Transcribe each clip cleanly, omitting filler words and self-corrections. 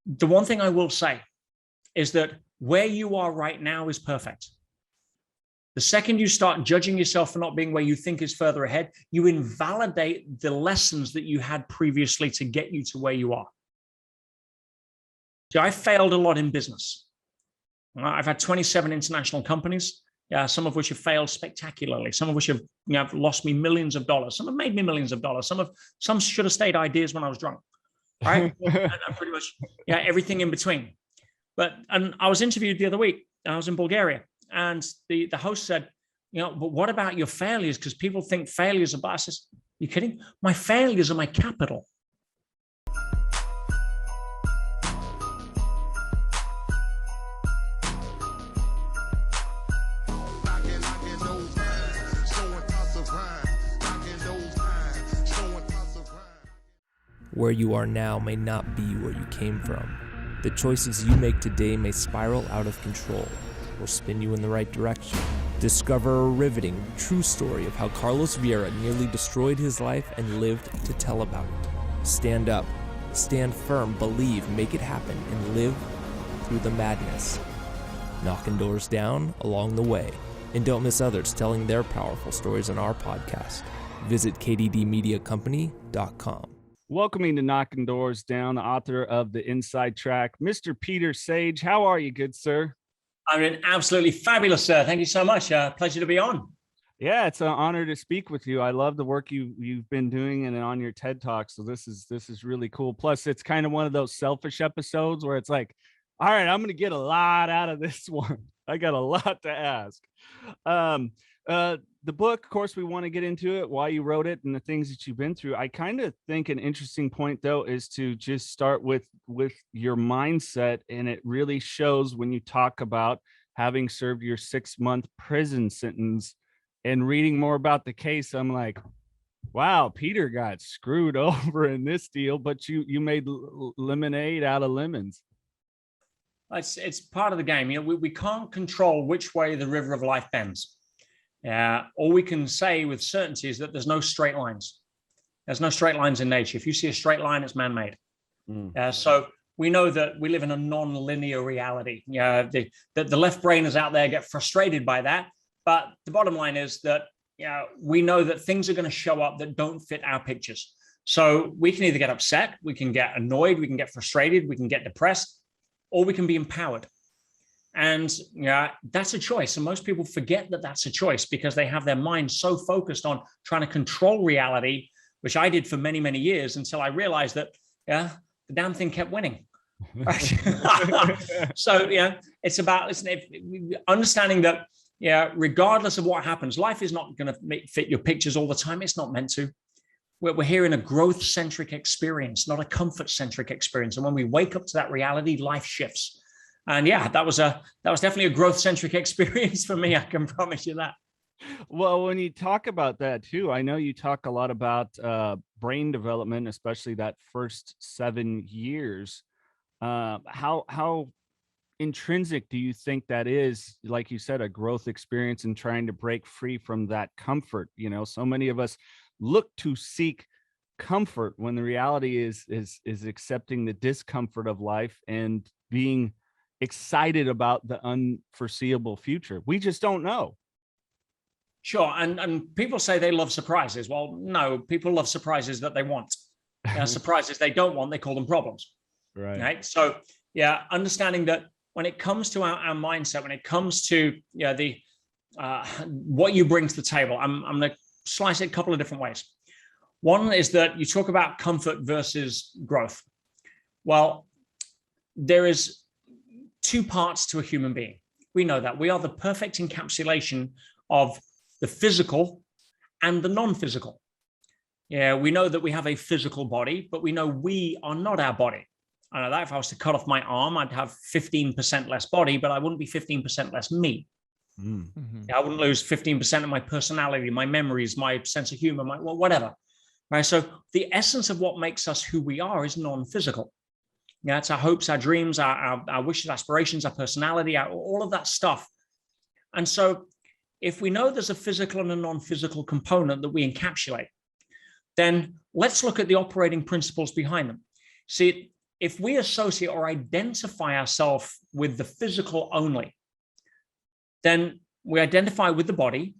The one thing I will say is that where you are right now is perfect. The second you start judging yourself for not being where you think is further ahead, you invalidate the lessons that you had previously to get you to where you are. See, I failed a lot in business. I've had 27 international companies, some of which have failed spectacularly. Some of which have lost me millions of dollars. Some have made me millions of dollars. Some should have stayed ideas when I was drunk, right? and pretty much everything in between. And I was interviewed the other week. I was in Bulgaria. And the host said, but what about your failures? Because people think failures are bad. I says, you kidding? My failures are my capital. Where you are now may not be where you came from. The choices you make today may spiral out of control or spin you in the right direction. Discover a riveting, true story of how Carlos Vieira nearly destroyed his life and lived to tell about it. Stand up, stand firm, believe, make it happen, and live through the madness. Knocking doors down along the way. And don't miss others telling their powerful stories on our podcast. Visit kddmediacompany.com. Welcoming to Knocking Doors Down, the author of The Inside Track, Mr. Peter Sage. How are you, good sir? I'm absolutely fabulous, sir. Thank you so much. Pleasure to be on. Yeah, it's an honor to speak with you. I love the work you've been doing and on your TED Talk. So this is really cool. Plus, it's kind of one of those selfish episodes where it's like, all right, I'm going to get a lot out of this one. I got a lot to ask. The book, of course, we want to get into it, why you wrote it and the things that you've been through. I kind of think an interesting point, though, is to just start with your mindset. And it really shows when you talk about having served your 6-month prison sentence and reading more about the case. I'm like, wow, Peter got screwed over in this deal, but you made lemonade out of lemons. It's part of the game. We can't control which way the river of life bends. All we can say with certainty is that there's no straight lines. There's no straight lines in nature. If you see a straight line, it's man-made. So we know that we live in a non-linear reality. The left brainers out there get frustrated by that. But the bottom line is that we know that things are going to show up that don't fit our pictures. So we can either get upset, we can get annoyed, we can get frustrated, we can get depressed, or we can be empowered. And that's a choice. And most people forget that that's a choice because they have their mind so focused on trying to control reality, which I did for many, many years until I realized that, the damn thing kept winning. So, it's about understanding that, regardless of what happens, life is not going to fit your pictures all the time. It's not meant to. We're here in a growth-centric experience, not a comfort-centric experience. And when we wake up to that reality, life shifts. And that was definitely a growth-centric experience for me. I can promise you that. Well, when you talk about that too, I know you talk a lot about brain development, especially that first 7 years. How intrinsic do you think that is? Like you said, a growth experience and trying to break free from that comfort. So many of us look to seek comfort when the reality is accepting the discomfort of life and being excited about the unforeseeable future. We just don't know. Sure. And people say they love surprises. Well, no, people love surprises that they want. Surprises they don't want, they call them problems. Right. So, understanding that when it comes to our mindset, when it comes to what you bring to the table, I'm going to slice it a couple of different ways. One is that you talk about comfort versus growth. Well, there is 2 parts to a human being. We know that we are the perfect encapsulation of the physical and the non-physical. We know that we have a physical body, but we know we are not our body. I know that if I was to cut off my arm, I'd have 15% less body, but I wouldn't be 15% less me. I wouldn't lose 15% of my personality, my memories, my sense of humor, whatever. Right. So the essence of what makes us who we are is non-physical. It's our hopes, our dreams, our wishes, aspirations, our personality, all of that stuff. And so if we know there's a physical and a non-physical component that we encapsulate, then let's look at the operating principles behind them. See, if we associate or identify ourselves with the physical only, then we identify with the body.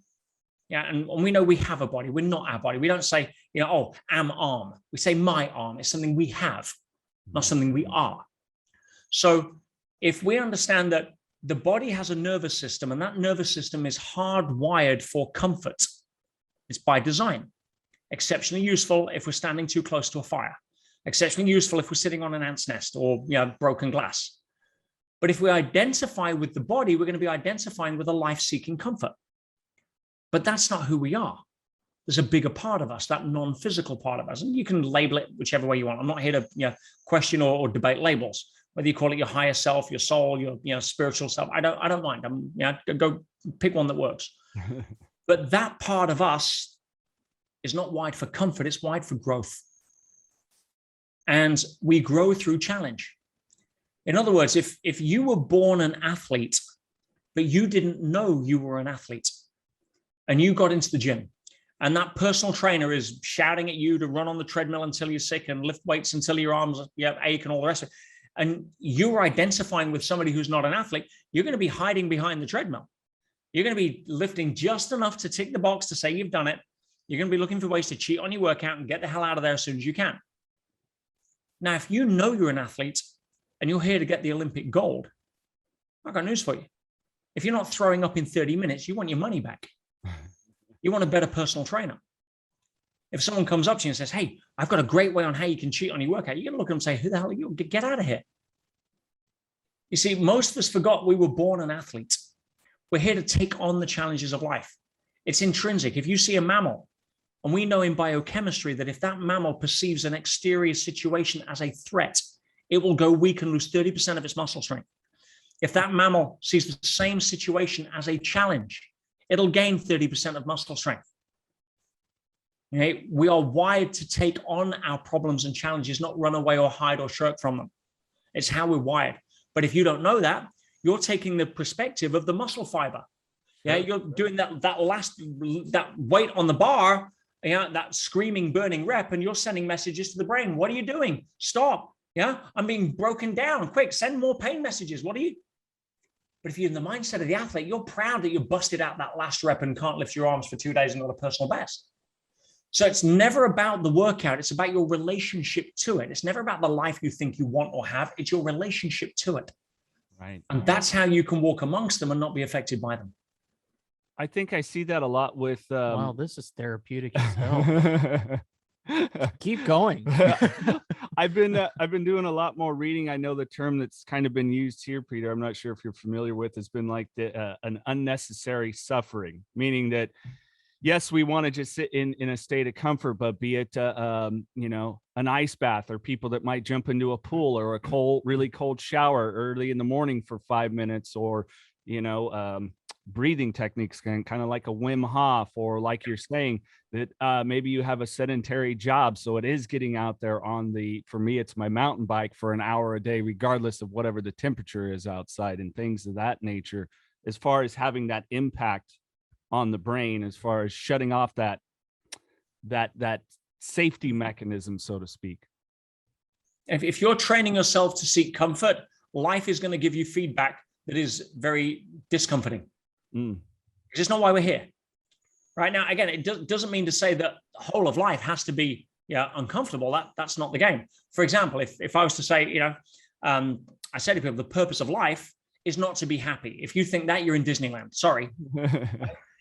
Yeah, and we know we have a body. We're not our body. We don't say, oh, am arm. We say my arm. It's something we have, not something we are. So if we understand that the body has a nervous system, and that nervous system is hardwired for comfort, it's by design. Exceptionally useful if we're standing too close to a fire. Exceptionally useful if we're sitting on an ant's nest or broken glass. But if we identify with the body, we're going to be identifying with a life-seeking comfort. But that's not who we are. There's a bigger part of us, that non-physical part of us. And you can label it whichever way you want. I'm not here to question or debate labels. Whether you call it your higher self, your soul, your spiritual self, I don't mind. Go pick one that works. But that part of us is not wired for comfort, it's wired for growth. And we grow through challenge. In other words, if you were born an athlete, but you didn't know you were an athlete, and you got into the gym, and that personal trainer is shouting at you to run on the treadmill until you're sick and lift weights until your arms ache and all the rest of it, and you're identifying with somebody who's not an athlete, you're going to be hiding behind the treadmill. You're going to be lifting just enough to tick the box to say you've done it. You're going to be looking for ways to cheat on your workout and get the hell out of there as soon as you can. Now, if you know you're an athlete and you're here to get the Olympic gold, I've got news for you. If you're not throwing up in 30 minutes, you want your money back. You want a better personal trainer. If someone comes up to you and says, hey, I've got a great way on how you can cheat on your workout, you're going to look at them and say, who the hell are you? Get out of here. You see, most of us forgot we were born an athlete. We're here to take on the challenges of life. It's intrinsic. If you see a mammal, and we know in biochemistry that if that mammal perceives an exterior situation as a threat, it will go weak and lose 30% of its muscle strength. If that mammal sees the same situation as a challenge, it'll gain 30% of muscle strength. Okay? We are wired to take on our problems and challenges, not run away or hide or shirk from them. It's how we're wired. But if you don't know that, you're taking the perspective of the muscle fiber. Yeah, you're doing that weight on the bar, that screaming, burning rep, and you're sending messages to the brain. What are you doing? Stop. Yeah, I'm being broken down. Quick, send more pain messages. What are you? But if you're in the mindset of the athlete, you're proud that you busted out that last rep and can't lift your arms for 2 days and got a personal best. So it's never about the workout. It's about your relationship to it. It's never about the life you think you want or have. It's your relationship to it. Right. And that's how you can walk amongst them and not be affected by them. I think I see that a lot with. Wow, this is therapeutic as hell. Keep going. I've been doing a lot more reading. I know the term that's kind of been used here, Peter, I'm not sure if you're familiar with, has been like an unnecessary suffering, meaning that yes, we want to just sit in a state of comfort, but be it an ice bath, or people that might jump into a pool, or a really cold shower early in the morning for 5 minutes, or breathing techniques, kind of like a Wim Hof, or like you're saying that maybe you have a sedentary job, so it is getting out there for me, it's my mountain bike for an hour a day, regardless of whatever the temperature is outside, and things of that nature, as far as having that impact on the brain, as far as shutting off that safety mechanism, so to speak. If you're training yourself to seek comfort, life is going to give you feedback that is very discomforting. Because it's not why we're here. Right now, again, it doesn't mean to say that the whole of life has to be uncomfortable. That's not the game. For example, if I was to say, I say to people, the purpose of life is not to be happy. If you think that, you're in Disneyland. Sorry.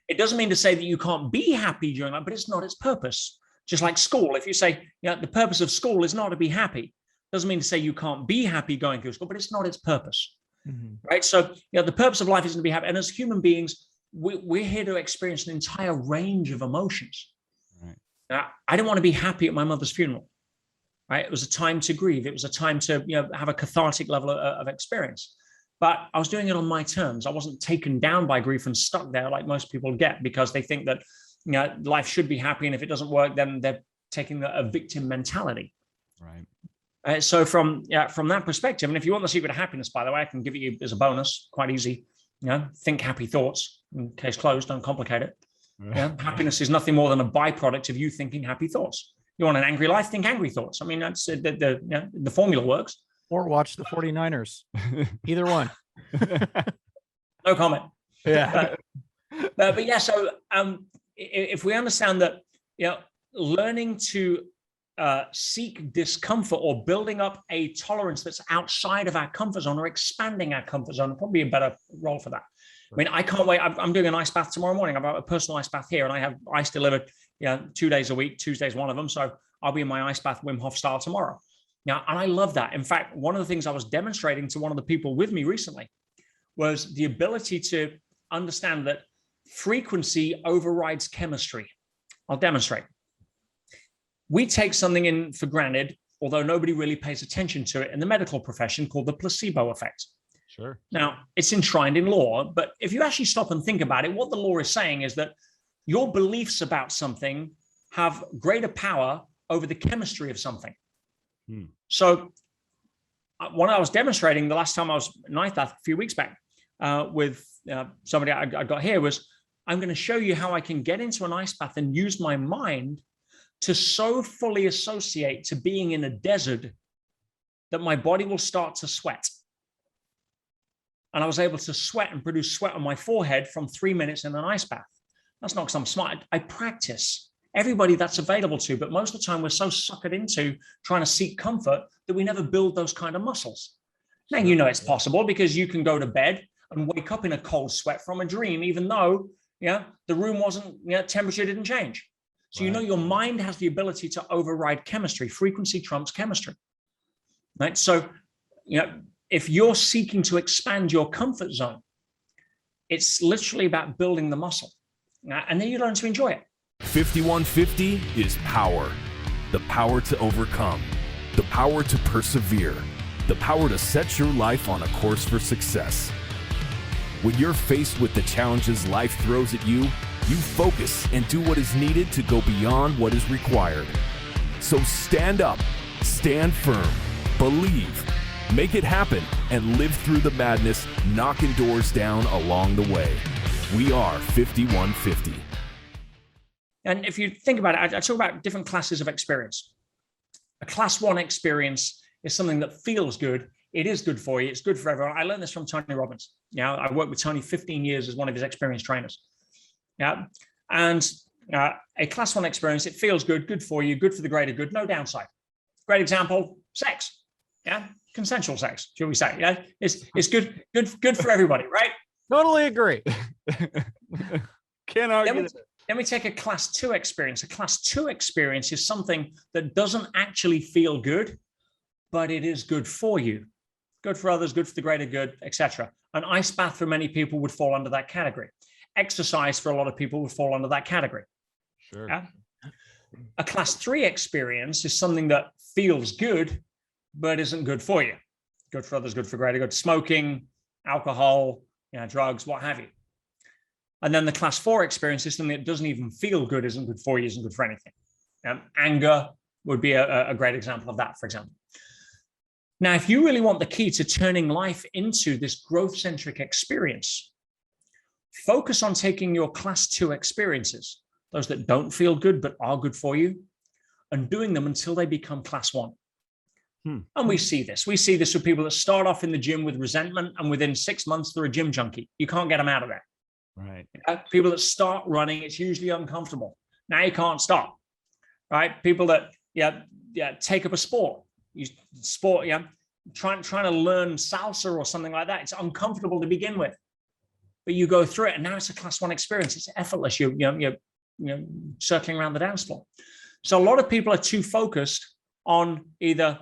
It doesn't mean to say that you can't be happy during life, but it's not its purpose. Just like school. If you say, the purpose of school is not to be happy, doesn't mean to say you can't be happy going through school, but it's not its purpose. Mm-hmm. Right? So, the purpose of life isn't to be happy. And as human beings, we're here to experience an entire range of emotions. Right. Now, I didn't want to be happy at my mother's funeral. Right? It was a time to grieve. It was a time to have a cathartic level of experience. But I was doing it on my terms. I wasn't taken down by grief and stuck there like most people get, because they think that life should be happy, and if it doesn't work, then they're taking a victim mentality. Right. So from that perspective, and if you want the secret of happiness, by the way, I can give it you as a bonus. Quite easy. Think happy thoughts. In case closed, don't complicate it. Happiness is nothing more than a byproduct of you thinking happy thoughts. You want an angry life? Think angry thoughts. I mean, that's the formula works. Or watch the 49ers. Either one. No comment. Yeah. But yeah, so if we understand that, learning to seek discomfort or building up a tolerance that's outside of our comfort zone or expanding our comfort zone, probably a better role for that. I mean, I can't wait. I'm doing an ice bath tomorrow morning. I've got a personal ice bath here, and I have ice delivered 2 days a week. Tuesday's one of them. So I'll be in my ice bath Wim Hof style tomorrow. Now, and I love that. In fact, one of the things I was demonstrating to one of the people with me recently was the ability to understand that frequency overrides chemistry. I'll demonstrate. We take something in for granted, although nobody really pays attention to it in the medical profession, called the placebo effect. Sure. Now, it's enshrined in law, but if you actually stop and think about it, what the law is saying is that your beliefs about something have greater power over the chemistry of something. So when I was demonstrating the last time I was in ice bath a few weeks back with somebody I got here was, I'm going to show you how I can get into an ice bath and use my mind to so fully associate to being in a desert that my body will start to sweat. And I was able to sweat and produce sweat on my forehead from 3 minutes in an ice bath. That's not because I'm smart. I practice. Everybody that's available to, but most of the time we're so suckered into trying to seek comfort that we never build those kind of muscles. Now, it's possible because you can go to bed and wake up in a cold sweat from a dream, even though, the room wasn't, temperature didn't change. So, your mind has the ability to override chemistry. Frequency trumps chemistry, right? So, if you're seeking to expand your comfort zone, it's literally about building the muscle, and then you learn to enjoy it. 5150 is power. The power to overcome. The power to persevere. The power to set your life on a course for success. When you're faced with the challenges life throws at you, you focus and do what is needed to go beyond what is required. So stand up, stand firm, believe, make it happen, and live through the madness, knocking doors down along the way. We are 5150. And if you think about it, I talk about different classes of experience. A class 1 experience is something that feels good. It is good for you. It's good for everyone. I learned this from Tony Robbins. I worked with Tony 15 years as one of his experienced trainers. And a class 1 experience, it feels good, good for you, good for the greater good, no downside. Great example, sex. Consensual sex, shall we say? It's good for everybody, right? Totally agree. Can't argue. Then we take a class 2 experience. A class 2 experience is something that doesn't actually feel good, but it is good for you. Good for others, good for the greater good, etc. An ice bath for many people would fall under that category. Exercise for a lot of people would fall under that category. Sure. A class 3 experience is something that feels good, but isn't good for you. Good for others, good for greater good. Smoking, alcohol, drugs, what have you. And then the class 4 experience is something that doesn't even feel good, isn't good for you, isn't good for anything. Anger would be a great example of that, for example. Now, if you really want the key to turning life into this growth-centric experience, focus on taking your class 2 experiences, those that don't feel good but are good for you, and doing them until they become class 1. And we see this. We see this with people that start off in the gym with resentment, and within 6 months, they're a gym junkie. You can't get them out of there. Right. People that start running, it's usually uncomfortable. Now you can't stop, right? People that take up a sport, trying to learn salsa or something like that. It's uncomfortable to begin with, but you go through it, and now it's a class 1 experience. It's effortless. You're circling around the dance floor. So a lot of people are too focused on either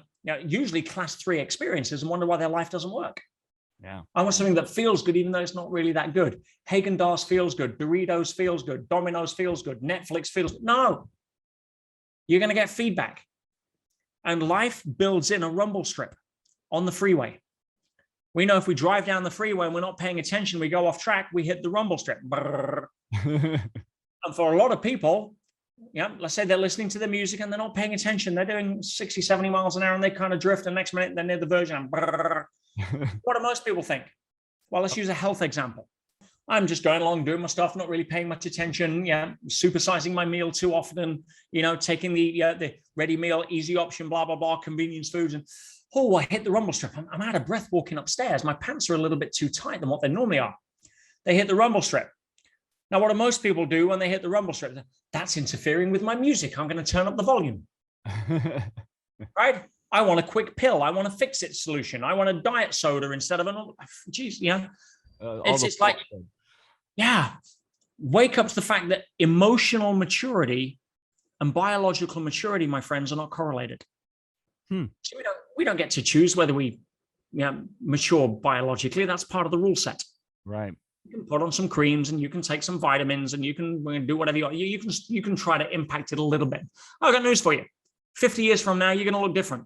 usually class 3 experiences and wonder why their life doesn't work. I want something that feels good, even though it's not really that good. Haagen-Dazs feels good. Doritos feels good. Domino's feels good. Netflix feels good. No, you're going to get feedback. And life builds in a rumble strip on the freeway. We know if we drive down the freeway and we're not paying attention, we go off track, we hit the rumble strip. And for a lot of people, let's say they're listening to the music and they're not paying attention. They're doing 60, 70 miles an hour and they kind of drift. And next minute, they're near the Virgin. What do most people think? Well, let's use a health example. I'm just going along, doing my stuff, not really paying much attention. Supersizing my meal too often, taking the ready meal, easy option, blah, blah, blah, convenience foods. And Oh, I hit the rumble strip. I'm out of breath walking upstairs. My pants are a little bit too tight than what they normally are. They hit the rumble strip. Now, what do most people do when they hit the rumble strip? That's interfering with my music. I'm going to turn up the volume. Right? I want a quick pill. I want a fix-it solution. I want a diet soda instead of an, geez, you know, it's like, yeah, wake up to the fact that emotional maturity and biological maturity, my friends, are not correlated. So we don't get to choose whether we mature biologically. That's part of the rule set. Right. You can put on some creams and you can take some vitamins and you can do whatever you can try to impact it a little bit. I've got news for you. 50 years from now, you're going to look different.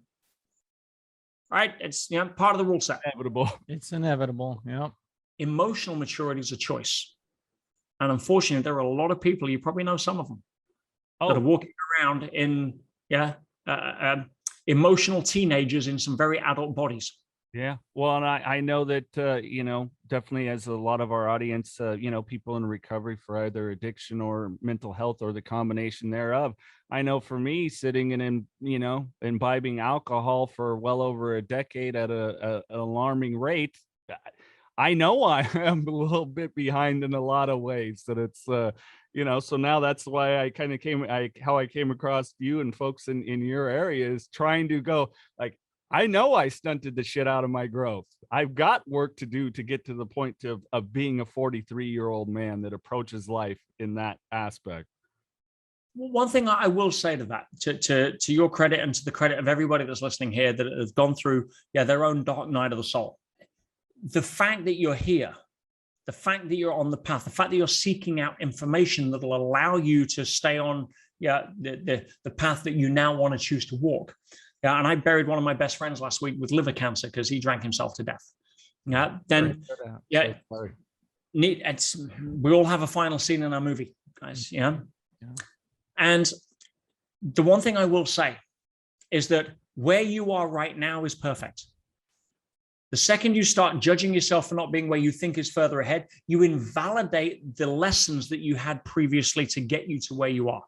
Right? It's part of the rule set. Inevitable. It's inevitable. Yeah. Emotional maturity is a choice. And unfortunately, there are a lot of people, you probably know some of them, that are walking around in emotional teenagers in some very adult bodies. Yeah. Well, and I know that, definitely as a lot of our audience, people in recovery for either addiction or mental health or the combination thereof. I know for me, sitting and imbibing alcohol for well over a decade at an alarming rate, I know I am a little bit behind in a lot of ways that it's, so now that's why I kind of how I came across you and folks in your area is trying to go like, I know I stunted the shit out of my growth. I've got work to do to get to the point of being a 43-year-old man that approaches life in that aspect. Well, one thing I will say to that, to your credit and to the credit of everybody that's listening here that has gone through their own dark night of the soul, the fact that you're here, the fact that you're on the path, the fact that you're seeking out information that will allow you to stay on the path that you now want to choose to walk. Yeah, and I buried one of my best friends last week with liver cancer because he drank himself to death. Yeah, then we all have a final scene in our movie, guys. Yeah. And the one thing I will say is that where you are right now is perfect. The second you start judging yourself for not being where you think is further ahead, you invalidate the lessons that you had previously to get you to where you are.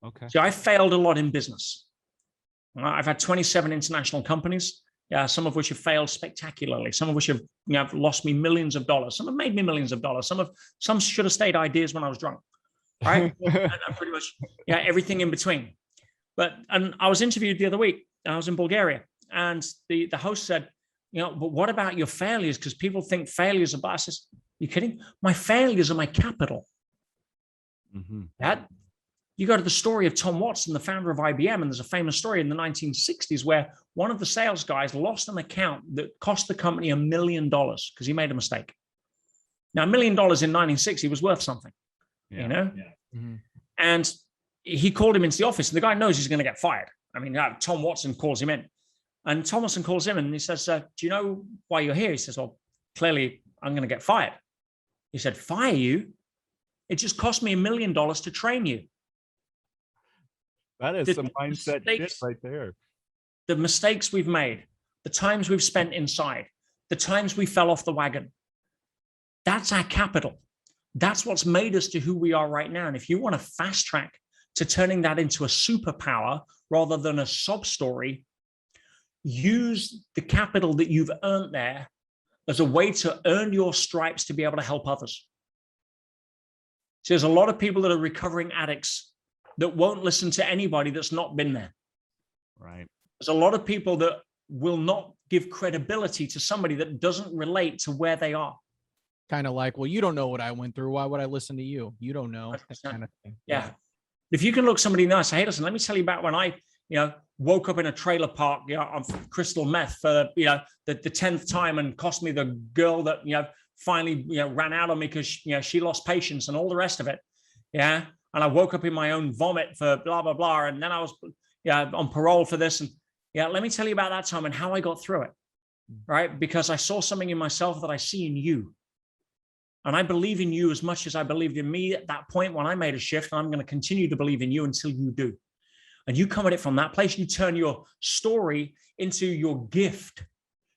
Okay. So I failed a lot in business. I've had 27 international companies, some of which have failed spectacularly. Some of which have lost me millions of dollars. Some have made me millions of dollars. Some should have stayed ideas when I was drunk, right? and pretty much everything in between. And I was interviewed the other week. I was in Bulgaria, and the host said, but what about your failures? Because people think failures are bad. I says, you kidding? My failures are my capital. You go to the story of Tom Watson, the founder of IBM, and there's a famous story in the 1960s where one of the sales guys lost an account that cost the company $1 million because he made a mistake. Now, $1 million in 1960 was worth something, And he called him into the office, and the guy knows he's going to get fired. I mean, Tom Watson calls him in, and Tom Watson calls him in, and he says, do you know why you're here? He says, well, clearly I'm going to get fired. He said, fire you? It just cost me $1 million to train you. That is some mindset shit right there. The mistakes we've made, the times we've spent inside, the times we fell off the wagon, that's our capital. That's what's made us to who we are right now. And if you want to fast track to turning that into a superpower rather than a sob story, use the capital that you've earned there as a way to earn your stripes to be able to help others. So there's a lot of people that are recovering addicts that won't listen to anybody that's not been there. Right. There's a lot of people that will not give credibility to somebody that doesn't relate to where they are. Kind of like, well, you don't know what I went through. Why would I listen to you? You don't know. That kind of thing. Yeah. If you can look somebody nice, hey, listen, let me tell you about when I, woke up in a trailer park, on crystal meth for, the 10th time and cost me the girl that, finally, ran out on me because, she lost patience and all the rest of it. Yeah. And I woke up in my own vomit for blah, blah, blah. And then I was on parole for this. And let me tell you about that time and how I got through it. Right. Because I saw something in myself that I see in you. And I believe in you as much as I believed in me at that point when I made a shift. And I'm going to continue to believe in you until you do. And you come at it from that place. You turn your story into your gift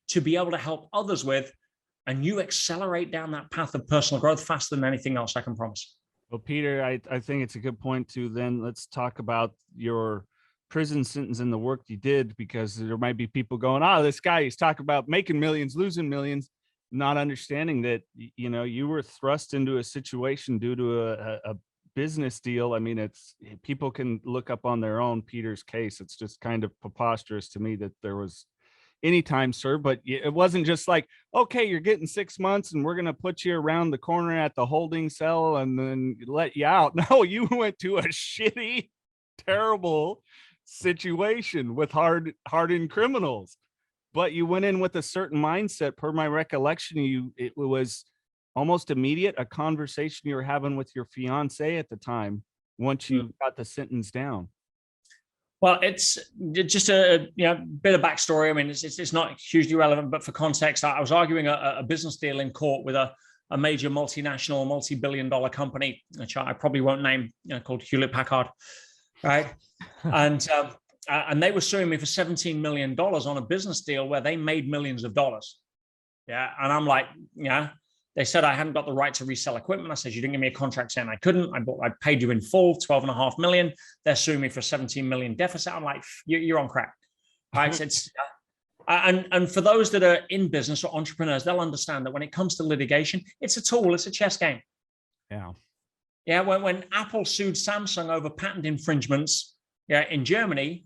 to be able to help others with. And you accelerate down that path of personal growth faster than anything else, I can promise. Well, Peter, I think it's a good point to then let's talk about your prison sentence and the work you did, because there might be people going, oh, this guy, he's talking about making millions, losing millions, not understanding that, you know, you were thrust into a situation due to a business deal. I mean, it's, people can look up on their own Peter's case. It's just kind of preposterous to me that there was any time served, but it wasn't just like, okay, you're getting 6 months and we're going to put you around the corner at the holding cell and then let you out. No, you went to a shitty, terrible situation with hardened criminals, but you went in with a certain mindset. Per my recollection, it was almost immediate, a conversation you were having with your fiance at the time once you got the sentence down. Well, it's just a bit of backstory. I mean, it's not hugely relevant, but for context, I was arguing a business deal in court with a major multinational, multi-billion-dollar company, which I probably won't name, called Hewlett-Packard, right? And they were suing me for $17 million on a business deal where they made millions of dollars. Yeah, and I'm like, they said I hadn't got the right to resell equipment. I said, you didn't give me a contract saying I couldn't. I paid you in full, $12.5 million. They're suing me for $17 million deficit. I'm like, you're on crack. Right? It's, and for those that are in business or entrepreneurs, they'll understand that when it comes to litigation, it's a tool, it's a chess game. Yeah. Yeah. When Apple sued Samsung over patent infringements, in Germany,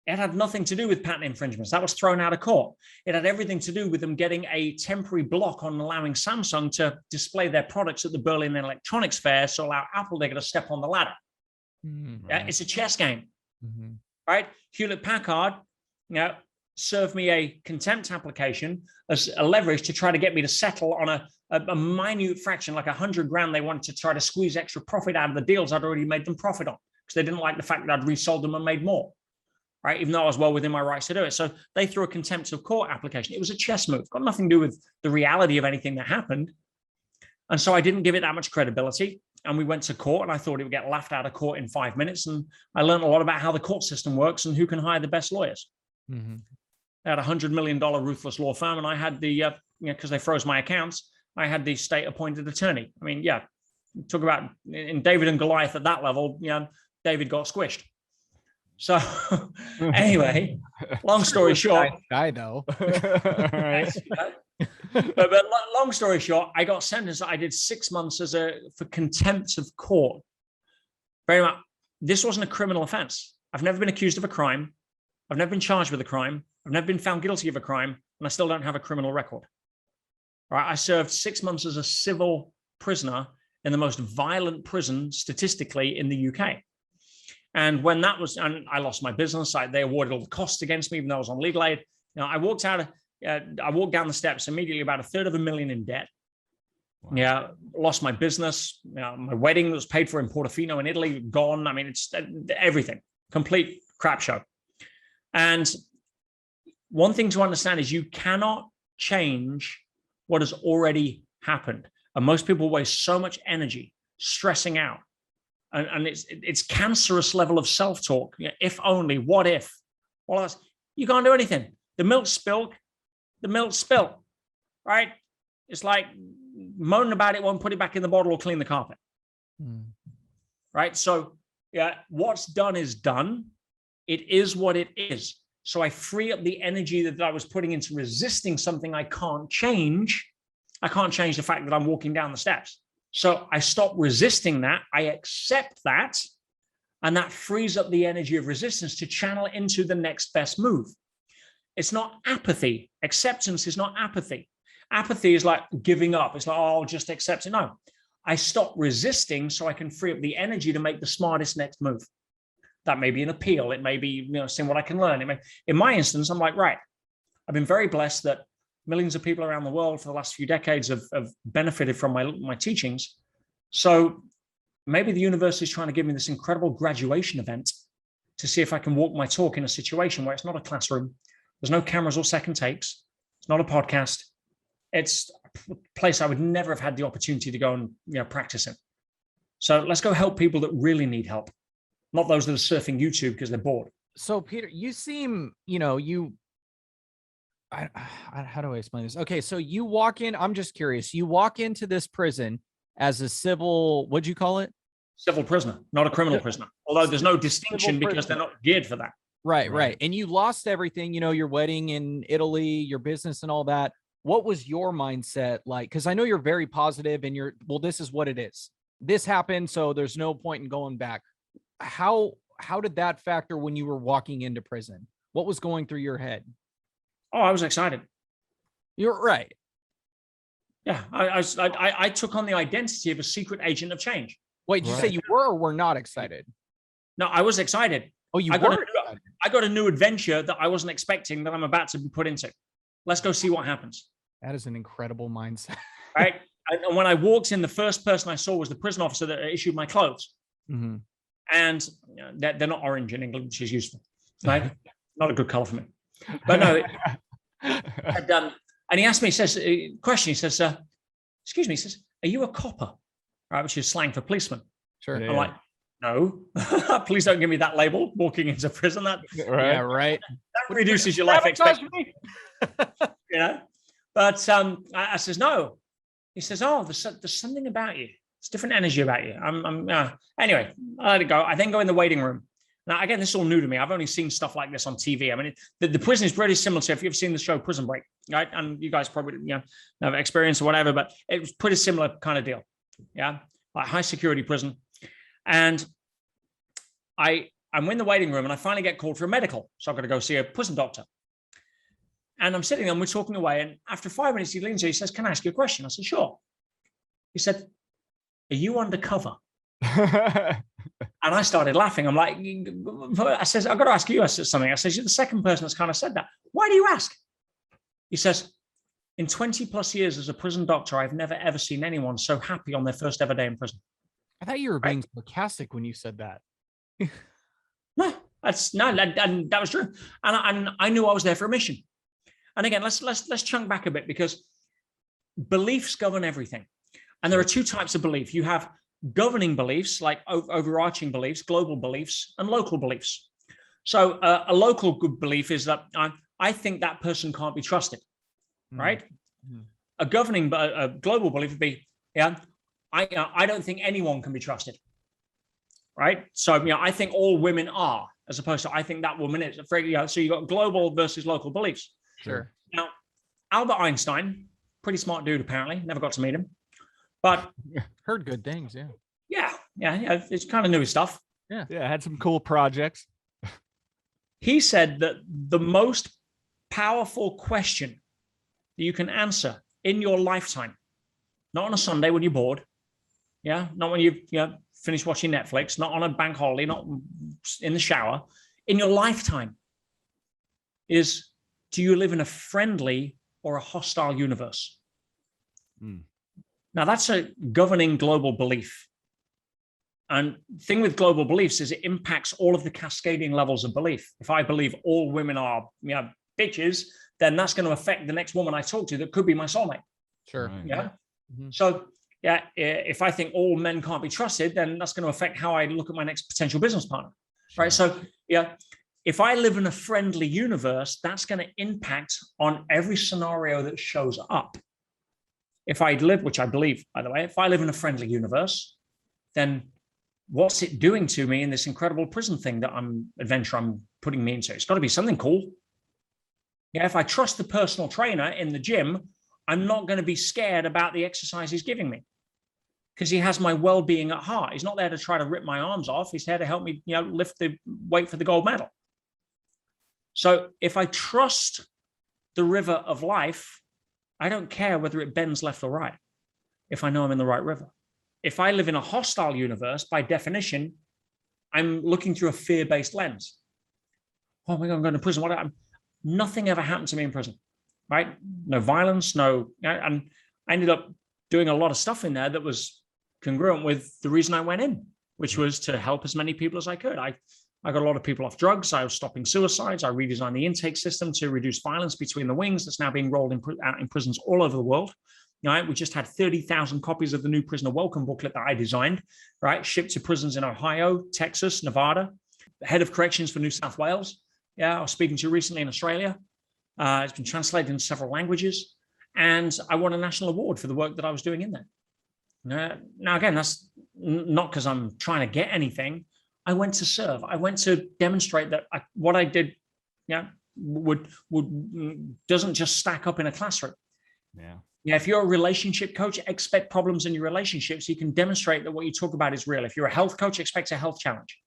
it had nothing to do with patent infringements. That was thrown out of court. It had everything to do with them getting a temporary block on allowing Samsung to display their products at the Berlin Electronics Fair, so allow Apple to get a step on the ladder. Mm-hmm. Yeah, it's a chess game, right? Hewlett-Packard, served me a contempt application as a leverage to try to get me to settle on a minute fraction, like $100,000. They wanted to try to squeeze extra profit out of the deals I'd already made them profit on, because they didn't like the fact that I'd resold them and made more. Right, even though I was well within my rights to do it. So they threw a contempt of court application. It was a chess move, got nothing to do with the reality of anything that happened. And so I didn't give it that much credibility. And we went to court, and I thought it would get laughed out of court in 5 minutes. And I learned a lot about how the court system works and who can hire the best lawyers. Mm-hmm. They had a $100 million ruthless law firm, and I had the, because they froze my accounts, I had the state-appointed attorney. I mean, talk about in David and Goliath at that level, David got squished. So anyway, long story short, guy though. but long story short, I got sentenced. I did 6 months for contempt of court. Very much. This wasn't a criminal offense. I've never been accused of a crime. I've never been charged with a crime. I've never been found guilty of a crime, and I still don't have a criminal record. All right. I served 6 months as a civil prisoner in the most violent prison statistically in the UK. And when that was, and I lost my business, they awarded all the costs against me, even though I was on legal aid. I walked down the steps immediately, about $350,000 in debt. Wow. Yeah, lost my business. My wedding was paid for in Portofino in Italy, gone. I mean, it's everything, complete crap show. And one thing to understand is you cannot change what has already happened. And most people waste so much energy stressing out. And it's cancerous level of self-talk. If only, what if? Well, that's, you can't do anything. The milk spilled, right? It's like moaning about it, won't put it back in the bottle or clean the carpet. Right? So what's done is done. It is what it is. So I free up the energy that I was putting into resisting something I can't change. I can't change the fact that I'm walking down the steps. So I stop resisting that, I accept that, and that frees up the energy of resistance to channel into the next best move. It's not apathy. Acceptance is not apathy. Apathy is like giving up. It's like, oh, I'll just accept it. No, I stop resisting so I can free up the energy to make the smartest next move. That may be an appeal. It may be, seeing what I can learn. In my instance, I'm like, right, I've been very blessed that millions of people around the world for the last few decades have benefited from my teachings. So maybe the university is trying to give me this incredible graduation event to see if I can walk my talk in a situation where it's not a classroom. There's no cameras or second takes. It's not a podcast. It's a place I would never have had the opportunity to go and practice in. So let's go help people that really need help, not those that are surfing YouTube because they're bored. So Peter, you seem, how do I explain this? Okay, so you walk in, I'm just curious, you walk into this prison as a civil, what'd you call it? Civil prisoner, not a criminal prisoner. Although there's no distinction because they're not geared for that. Right. And you lost everything, your wedding in Italy, your business and all that. What was your mindset like? Because I know you're very positive and this is what it is. This happened, so there's no point in going back. How did that factor when you were walking into prison? What was going through your head? Oh, I was excited. You're right. Yeah, I took on the identity of a secret agent of change. Wait, did you say you were or were not excited? No, I was excited. Oh, I got a new adventure that I wasn't expecting that I'm about to be put into. Let's go see what happens. That is an incredible mindset. Right. And when I walked in, the first person I saw was the prison officer that issued my clothes. Mm-hmm. And they're not orange in England, which is useful. Right? Not a good color for me. But no. And he asked me, he says, excuse me, he says, are you a copper? Right, which is slang for policeman. Sure. I'm like, no, please don't give me that label walking into prison. That reduces your life expectancy. But I says, no. He says, oh, there's something about you. It's different energy about you. Anyway, I let it go. I then go in the waiting room. Now, again, this is all new to me. I've only seen stuff like this on TV. I mean, the prison is very similar to, if you've seen the show Prison Break, right? And you guys probably have experience or whatever, but it was pretty similar kind of deal. Yeah, like high security prison. And I'm in the waiting room and I finally get called for a medical. So I've got to go see a prison doctor. And I'm sitting there and we're talking away. And after 5 minutes, he leans to me, he says, can I ask you a question? I said, sure. He said, are you undercover? And I started laughing. I'm like, I says, I've got to ask you something. I says, you're the second person that's kind of said that. Why do you ask? He says, in 20 plus years as a prison doctor, I've never, ever seen anyone so happy on their first ever day in prison. I thought you were being sarcastic when you said that. No, that was true. And I knew I was there for a mission. And again, let's chunk back a bit, because beliefs govern everything. And there are two types of belief. You have governing beliefs, like overarching beliefs, global beliefs, and local beliefs. So a local good belief is that I think that person can't be trusted, right? Mm-hmm. A global belief would be, I don't think anyone can be trusted, right? So I think all women are, as opposed to I think that woman is. So you got global versus local beliefs. Sure. Now, Albert Einstein, pretty smart dude apparently, never got to meet him, but heard good things. Yeah. It's kind of new stuff. Yeah. Had some cool projects. He said that the most powerful question that you can answer in your lifetime, not on a Sunday when you're bored, not when you've finished watching Netflix, not on a bank holiday, not in the shower, in your lifetime, is, do you live in a friendly or a hostile universe? Now, that's a governing global belief. And the thing with global beliefs is it impacts all of the cascading levels of belief. If I believe all women are bitches, then that's going to affect the next woman I talk to that could be my soulmate. Sure. Yeah. Mm-hmm. So, if I think all men can't be trusted, then that's going to affect how I look at my next potential business partner. Sure. Right. So, if I live in a friendly universe, that's going to impact on every scenario that shows up. If I live, which I believe, by the way, if I live in a friendly universe, then what's it doing to me in this incredible prison thing that I'm putting me into? It's got to be something cool. Yeah, if I trust the personal trainer in the gym, I'm not going to be scared about the exercise he's giving me, because he has my well-being at heart. He's not there to try to rip my arms off. He's there to help me, lift the weight for the gold medal. So if I trust the river of life, I don't care whether it bends left or right, if I know I'm in the right river. If I live in a hostile universe, by definition, I'm looking through a fear-based lens. Oh my God, I'm going to prison. Nothing ever happened to me in prison, right? No violence, and I ended up doing a lot of stuff in there that was congruent with the reason I went in, which was to help as many people as I could. I got a lot of people off drugs. I was stopping suicides. I redesigned the intake system to reduce violence between the wings. That's now being rolled out in prisons all over the world. Right? We just had 30,000 copies of the new prisoner welcome booklet that I designed, right? Shipped to prisons in Ohio, Texas, Nevada. The head of corrections for New South Wales. I was speaking to recently in Australia. It's been translated in several languages. And I won a national award for the work that I was doing in there. Now, again, that's not because I'm trying to get anything. I went to serve. I went to demonstrate that what I did, doesn't just stack up in a classroom. Yeah. Yeah, if you're a relationship coach, expect problems in your relationships. You can demonstrate that what you talk about is real. If you're a health coach, expect a health challenge.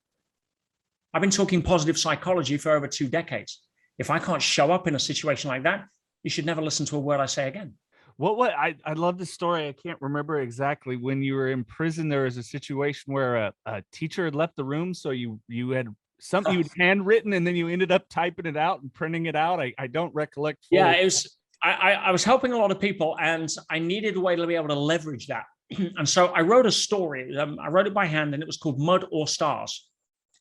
I've been talking positive psychology for over 2 decades. If I can't show up in a situation like that, you should never listen to a word I say again. I love the story. I can't remember exactly. When you were in prison, there was a situation where a teacher had left the room. So you had something you'd handwritten, and then you ended up typing it out and printing it out. I don't recollect fully. Yeah, it was. I was helping a lot of people, and I needed a way to be able to leverage that. And so I wrote a story. I wrote it by hand, and it was called Mud or Stars.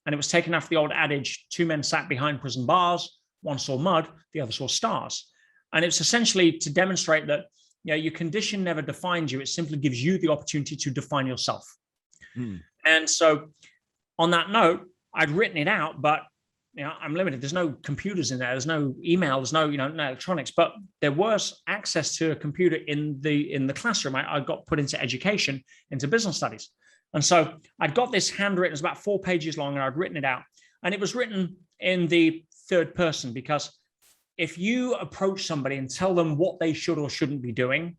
And it was taken after the old adage, 2 men sat behind prison bars, one saw mud, the other saw stars. And it's essentially to demonstrate that your condition never defines you. It simply gives you the opportunity to define yourself. And so on that note, I'd written it out, but I'm limited. There's no computers in there. There's no email. There's no, no electronics. But there was access to a computer in the classroom. I got put into education, into business studies, and so I'd got this handwritten. It was about 4 pages long, and I'd written it out. And it was written in the third person, because if you approach somebody and tell them what they should or shouldn't be doing,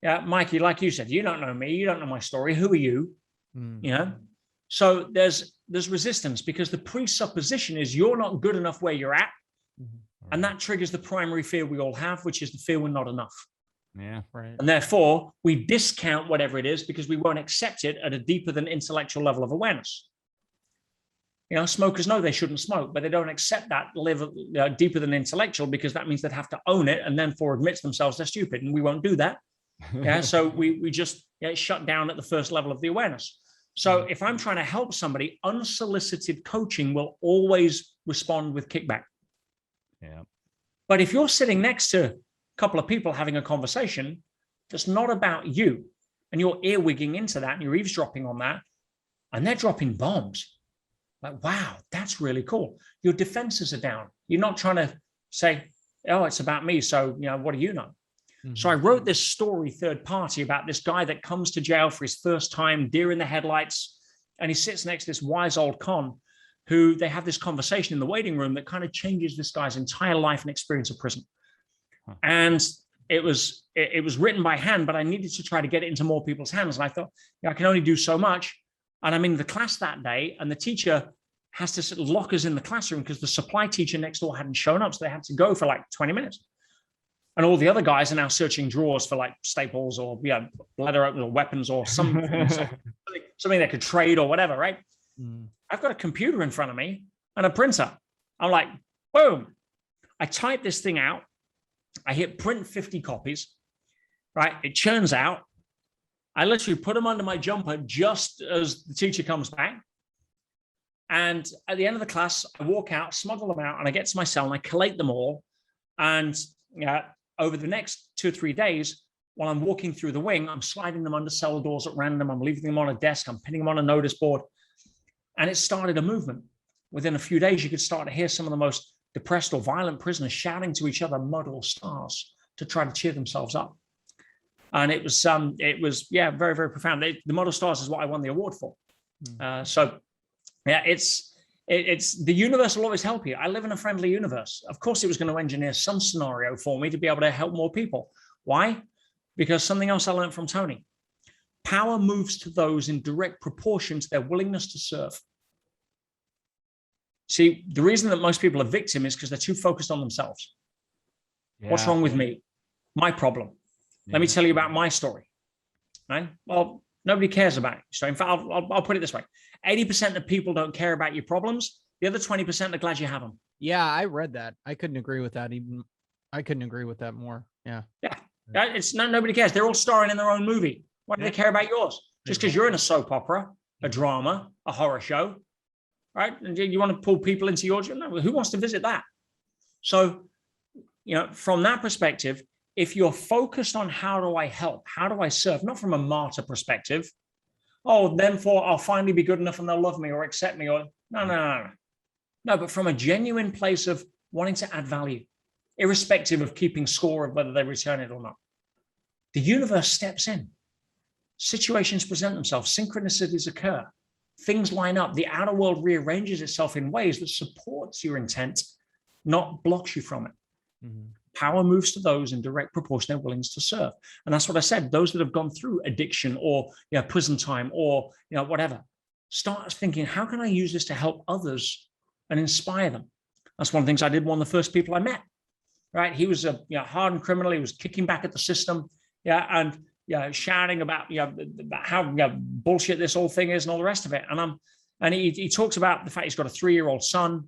Mikey, like you said, you don't know me. You don't know my story. Who are you? So there's resistance, because the presupposition is you're not good enough where you're at. And that triggers the primary fear we all have, which is the fear we're not enough. Yeah, right. And therefore we discount whatever it is because we won't accept it at a deeper than intellectual level of awareness. Smokers know they shouldn't smoke, but they don't accept that level deeper than intellectual, because that means they'd have to own it and then admit to themselves they're stupid, and we won't do that. So we just shut down at the first level of the awareness. So if I'm trying to help somebody, unsolicited coaching will always respond with kickback. Yeah. But if you're sitting next to a couple of people having a conversation that's not about you, and you're earwigging into that and you're eavesdropping on that, and they're dropping bombs, like, wow, that's really cool. Your defenses are down. You're not trying to say, oh, it's about me, so what do you know? So I wrote this story, third party, about this guy that comes to jail for his first time, deer in the headlights, and he sits next to this wise old con, who they have this conversation in the waiting room that kind of changes this guy's entire life and experience of prison. And it was written by hand, but I needed to try to get it into more people's hands. And I thought, I can only do so much. And I'm in the class that day, and the teacher has to sort of lock us in the classroom because the supply teacher next door hadn't shown up. So they had to go for like 20 minutes. And all the other guys are now searching drawers for like staples or leather or weapons or something they could trade or whatever, right? I've got a computer in front of me and a printer. I'm like, boom. I type this thing out. I hit print 50 copies, right? It churns out. I literally put them under my jumper just as the teacher comes back. And at the end of the class, I walk out, smuggle them out, and I get to my cell and I collate them all. And over the next 2 or 3 days, while I'm walking through the wing, I'm sliding them under cell doors at random. I'm leaving them on a desk. I'm pinning them on a notice board. And it started a movement. Within a few days, you could start to hear some of the most depressed or violent prisoners shouting to each other mud or stars to try to cheer themselves up. And it was very, very profound. The mud or stars is what I won the award for. It's the universe will always help you. I live in a friendly universe. Of course, it was going to engineer some scenario for me to be able to help more people. Why? Because something else I learned from Tony. Power moves to those in direct proportion to their willingness to serve. See, the reason that most people are victim is because they're too focused on themselves. Yeah. What's wrong with me? My problem. Yeah. Let me tell you about my story. Right? Well, nobody cares about it. So in fact, I'll put it this way. 80% of people don't care about your problems. The other 20% are glad you have them. Yeah, I read that. I couldn't agree with that. I couldn't agree with that more. Yeah. It's nobody cares. They're all starring in their own movie. Why do they care about yours? Just because you're in a soap opera, a drama, a horror show, right? And you want to pull people into your journey? No, who wants to visit that? So, from that perspective, if you're focused on how do I help, how do I serve, not from a martyr perspective, then I'll finally be good enough and they'll love me or accept me, or no, but from a genuine place of wanting to add value, irrespective of keeping score of whether they return it or not. The universe steps in. Situations present themselves. Synchronicities occur. things line up. The outer world rearranges itself in ways that supports your intent, not blocks you from it. Mm-hmm. Power moves to those in direct proportion they're willing to serve. And that's what I said. Those that have gone through addiction or prison time or whatever, start thinking, how can I use this to help others and inspire them? That's one of the things I did. One of the first people I met, right? He was a hardened criminal. He was kicking back at the system, and shouting about how bullshit this whole thing is and all the rest of it. And he talks about the fact he's got a 3-year-old son.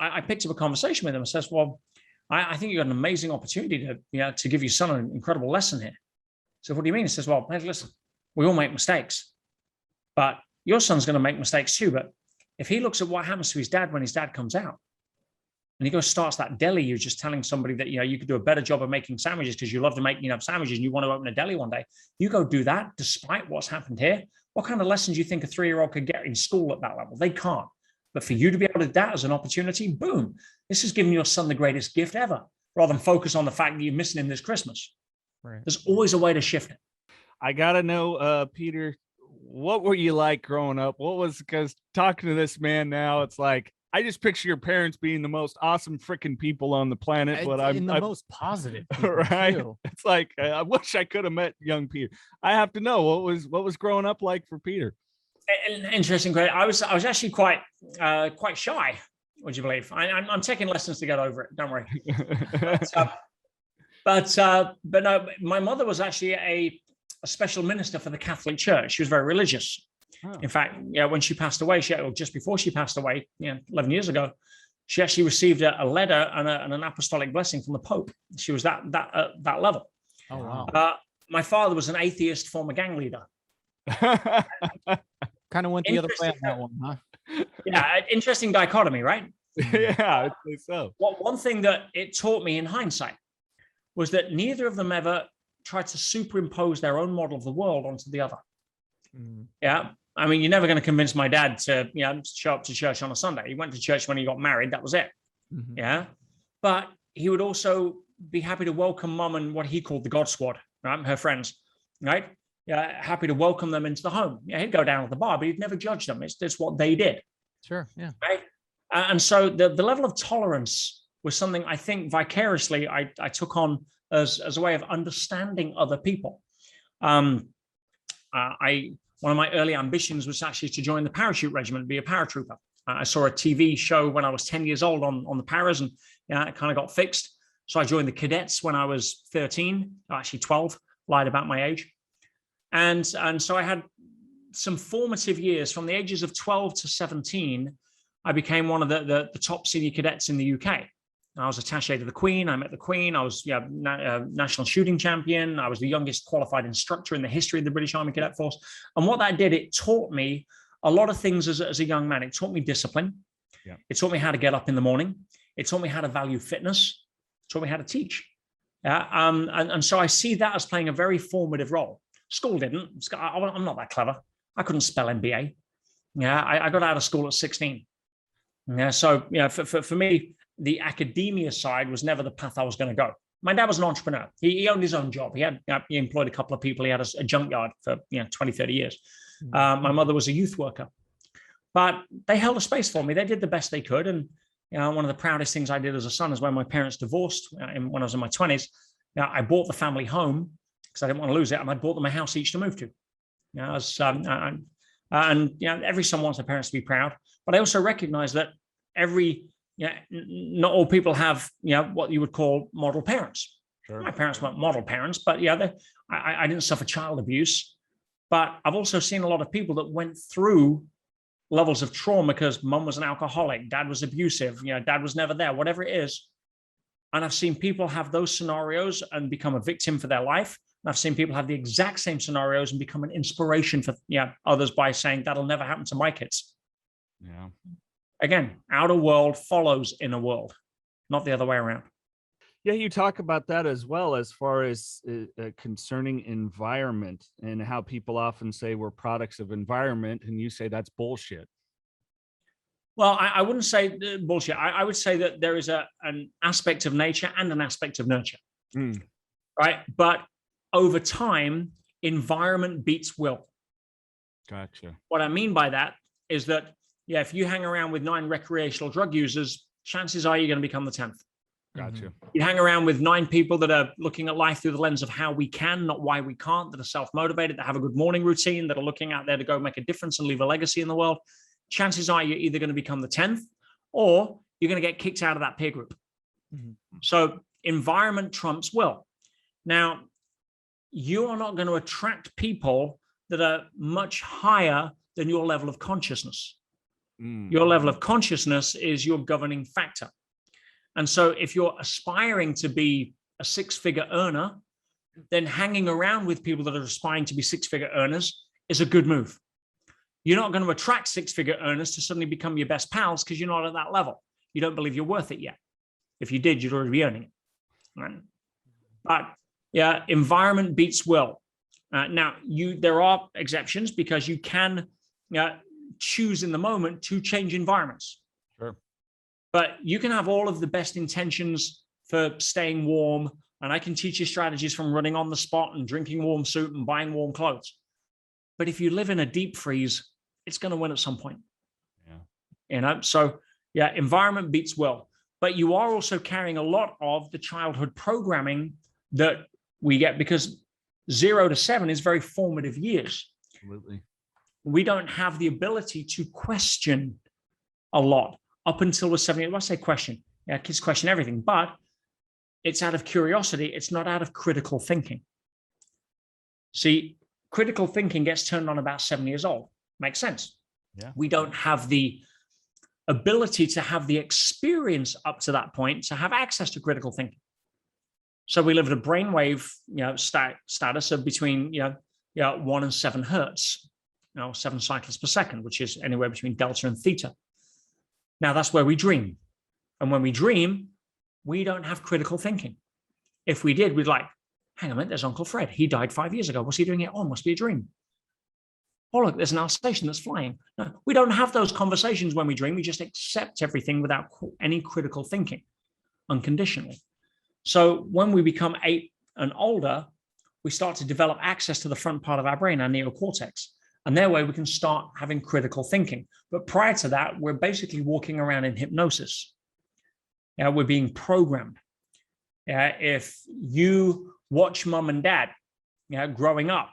I picked up a conversation with him and says, well, I think you've got an amazing opportunity to give your son an incredible lesson here. So what do you mean? He says, well, hey, listen, we all make mistakes, but your son's going to make mistakes too. But if he looks at what happens to his dad when his dad comes out, and he goes starts that deli, you're just telling somebody that you could do a better job of making sandwiches because you love to make sandwiches and you want to open a deli one day. You go do that despite what's happened here. What kind of lessons do you think a 3-year-old could get in school at that level? They can't. But for you to be able to do that as an opportunity, boom, this is giving your son the greatest gift ever, rather than focus on the fact that you're missing him this Christmas. Right. There's always a way to shift it. I got to know, Peter, what were you like growing up? Because talking to this man now, it's like, I just picture your parents being the most awesome freaking people on the planet, but I'm the most positive, right? Too. It's like, I wish I could have met young Peter. I have to know what was growing up like for Peter. Interesting. Great. I was actually quite shy. Would you believe? I'm taking lessons to get over it. Don't worry. but no, my mother was actually a special minister for the Catholic Church. She was very religious. Oh. In fact, when she passed away, just before she passed away, 11 years ago, she actually received a letter and an apostolic blessing from the Pope. She was that level. Oh wow. My father was an atheist, former gang leader. Kind of went the other way on that one, huh? Yeah, interesting dichotomy, right? Yeah, I'd say so. One thing that it taught me in hindsight was that neither of them ever tried to superimpose their own model of the world onto the other. Mm. Yeah. I mean, you're never going to convince my dad to show up to church on a Sunday. He went to church when he got married. That was it. Mm-hmm. Yeah. But he would also be happy to welcome mom and what he called the God Squad, right? Her friends, right? Yeah, happy to welcome them into the home. Yeah, he'd go down to the bar, but he'd never judge them. It's what they did. Sure, yeah. Right? And so the level of tolerance was something I think vicariously I took on as a way of understanding other people. One of my early ambitions was actually to join the parachute regiment, be a paratrooper. I saw a TV show when I was 10 years old on the paras, and it kind of got fixed. So I joined the cadets when I was 13, actually 12, lied about my age. And so I had some formative years from the ages of 12 to 17. I became one of the top senior cadets in the UK. I was attaché to the Queen. I met the Queen. I was national shooting champion. I was the youngest qualified instructor in the history of the British Army Cadet Force. And what that did, it taught me a lot of things as a young man. It taught me discipline. Yeah. It taught me how to get up in the morning. It taught me how to value fitness. It taught me how to teach. And so I see that as playing a very formative role. School didn't. I'm not that clever. I couldn't spell MBA. Yeah, I got out of school at 16. Yeah, so for me, the academia side was never the path I was going to go. My dad was an entrepreneur. He owned his own job. He employed a couple of people. He had a junkyard for 20, 30 years. My mother was a youth worker, but they held a space for me. They did the best they could. And one of the proudest things I did as a son is when my parents divorced when I was in my 20s. I bought the family home because I didn't want to lose it, and I bought them a house each to move to. Every son wants their parents to be proud, but I also recognize that not all people have what you would call model parents. Sure. My parents weren't model parents, but I didn't suffer child abuse. But I've also seen a lot of people that went through levels of trauma because mom was an alcoholic, dad was abusive, dad was never there, whatever it is. And I've seen people have those scenarios and become a victim for their life. And I've seen people have the exact same scenarios and become an inspiration for others by saying that'll never happen to my kids. Yeah. Again, outer world follows inner world, not the other way around. Yeah, you talk about that as well, as far as concerning environment and how people often say we're products of environment, and you say that's bullshit. Well, I wouldn't say bullshit. I would say that there is an aspect of nature and an aspect of nurture, right? But over time, environment beats will. Gotcha. What I mean by that is that, yeah, if you hang around with 9 recreational drug users, chances are you're going to become the 10th. Gotcha. You hang around with 9 people that are looking at life through the lens of how we can, not why we can't, that are self-motivated, that have a good morning routine, that are looking out there to go make a difference and leave a legacy in the world. Chances are you're either going to become the 10th or you're going to get kicked out of that peer group. So environment trumps will. Now, you are not going to attract people that are much higher than your level of consciousness. Your level of consciousness is your governing factor. And so if you're aspiring to be a 6-figure earner, then hanging around with people that are aspiring to be 6-figure earners is a good move. You're not going to attract 6-figure earners to suddenly become your best pals because you're not at that level. You don't believe you're worth it yet. If you did, you'd already be earning it. Right? But yeah, environment beats will. Now, there are exceptions because you can choose in the moment to change environments. Sure. But you can have all of the best intentions for staying warm, and I can teach you strategies from running on the spot and drinking warm soup and buying warm clothes. But if you live in a deep freeze, it's going to win at some point. Yeah. So yeah, environment beats will. But you are also carrying a lot of the childhood programming that we get, because 0 to 7 is very formative years. Absolutely. We don't have the ability to question a lot up until we're 7. I say question. Yeah, kids question everything, but it's out of curiosity. It's not out of critical thinking. See, critical thinking gets turned on about 7 years old. Makes sense. Yeah. We don't have the ability to have the experience up to that point to have access to critical thinking. So we live at a brainwave, status of between 1 and 7 hertz, 7 cycles per second, which is anywhere between delta and theta. Now that's where we dream, and when we dream, we don't have critical thinking. If we did, we'd like, hang on a minute, there's Uncle Fred. He died 5 years ago. What's he doing here? Oh, must be a dream. Oh, look, there's an Alsatian that's flying. No, we don't have those conversations when we dream. We just accept everything without any critical thinking, unconditionally. So when we become 8 and older, we start to develop access to the front part of our brain, our neocortex. And that way we can start having critical thinking. But prior to that, we're basically walking around in hypnosis. We're being programmed. If you watch mom and dad growing up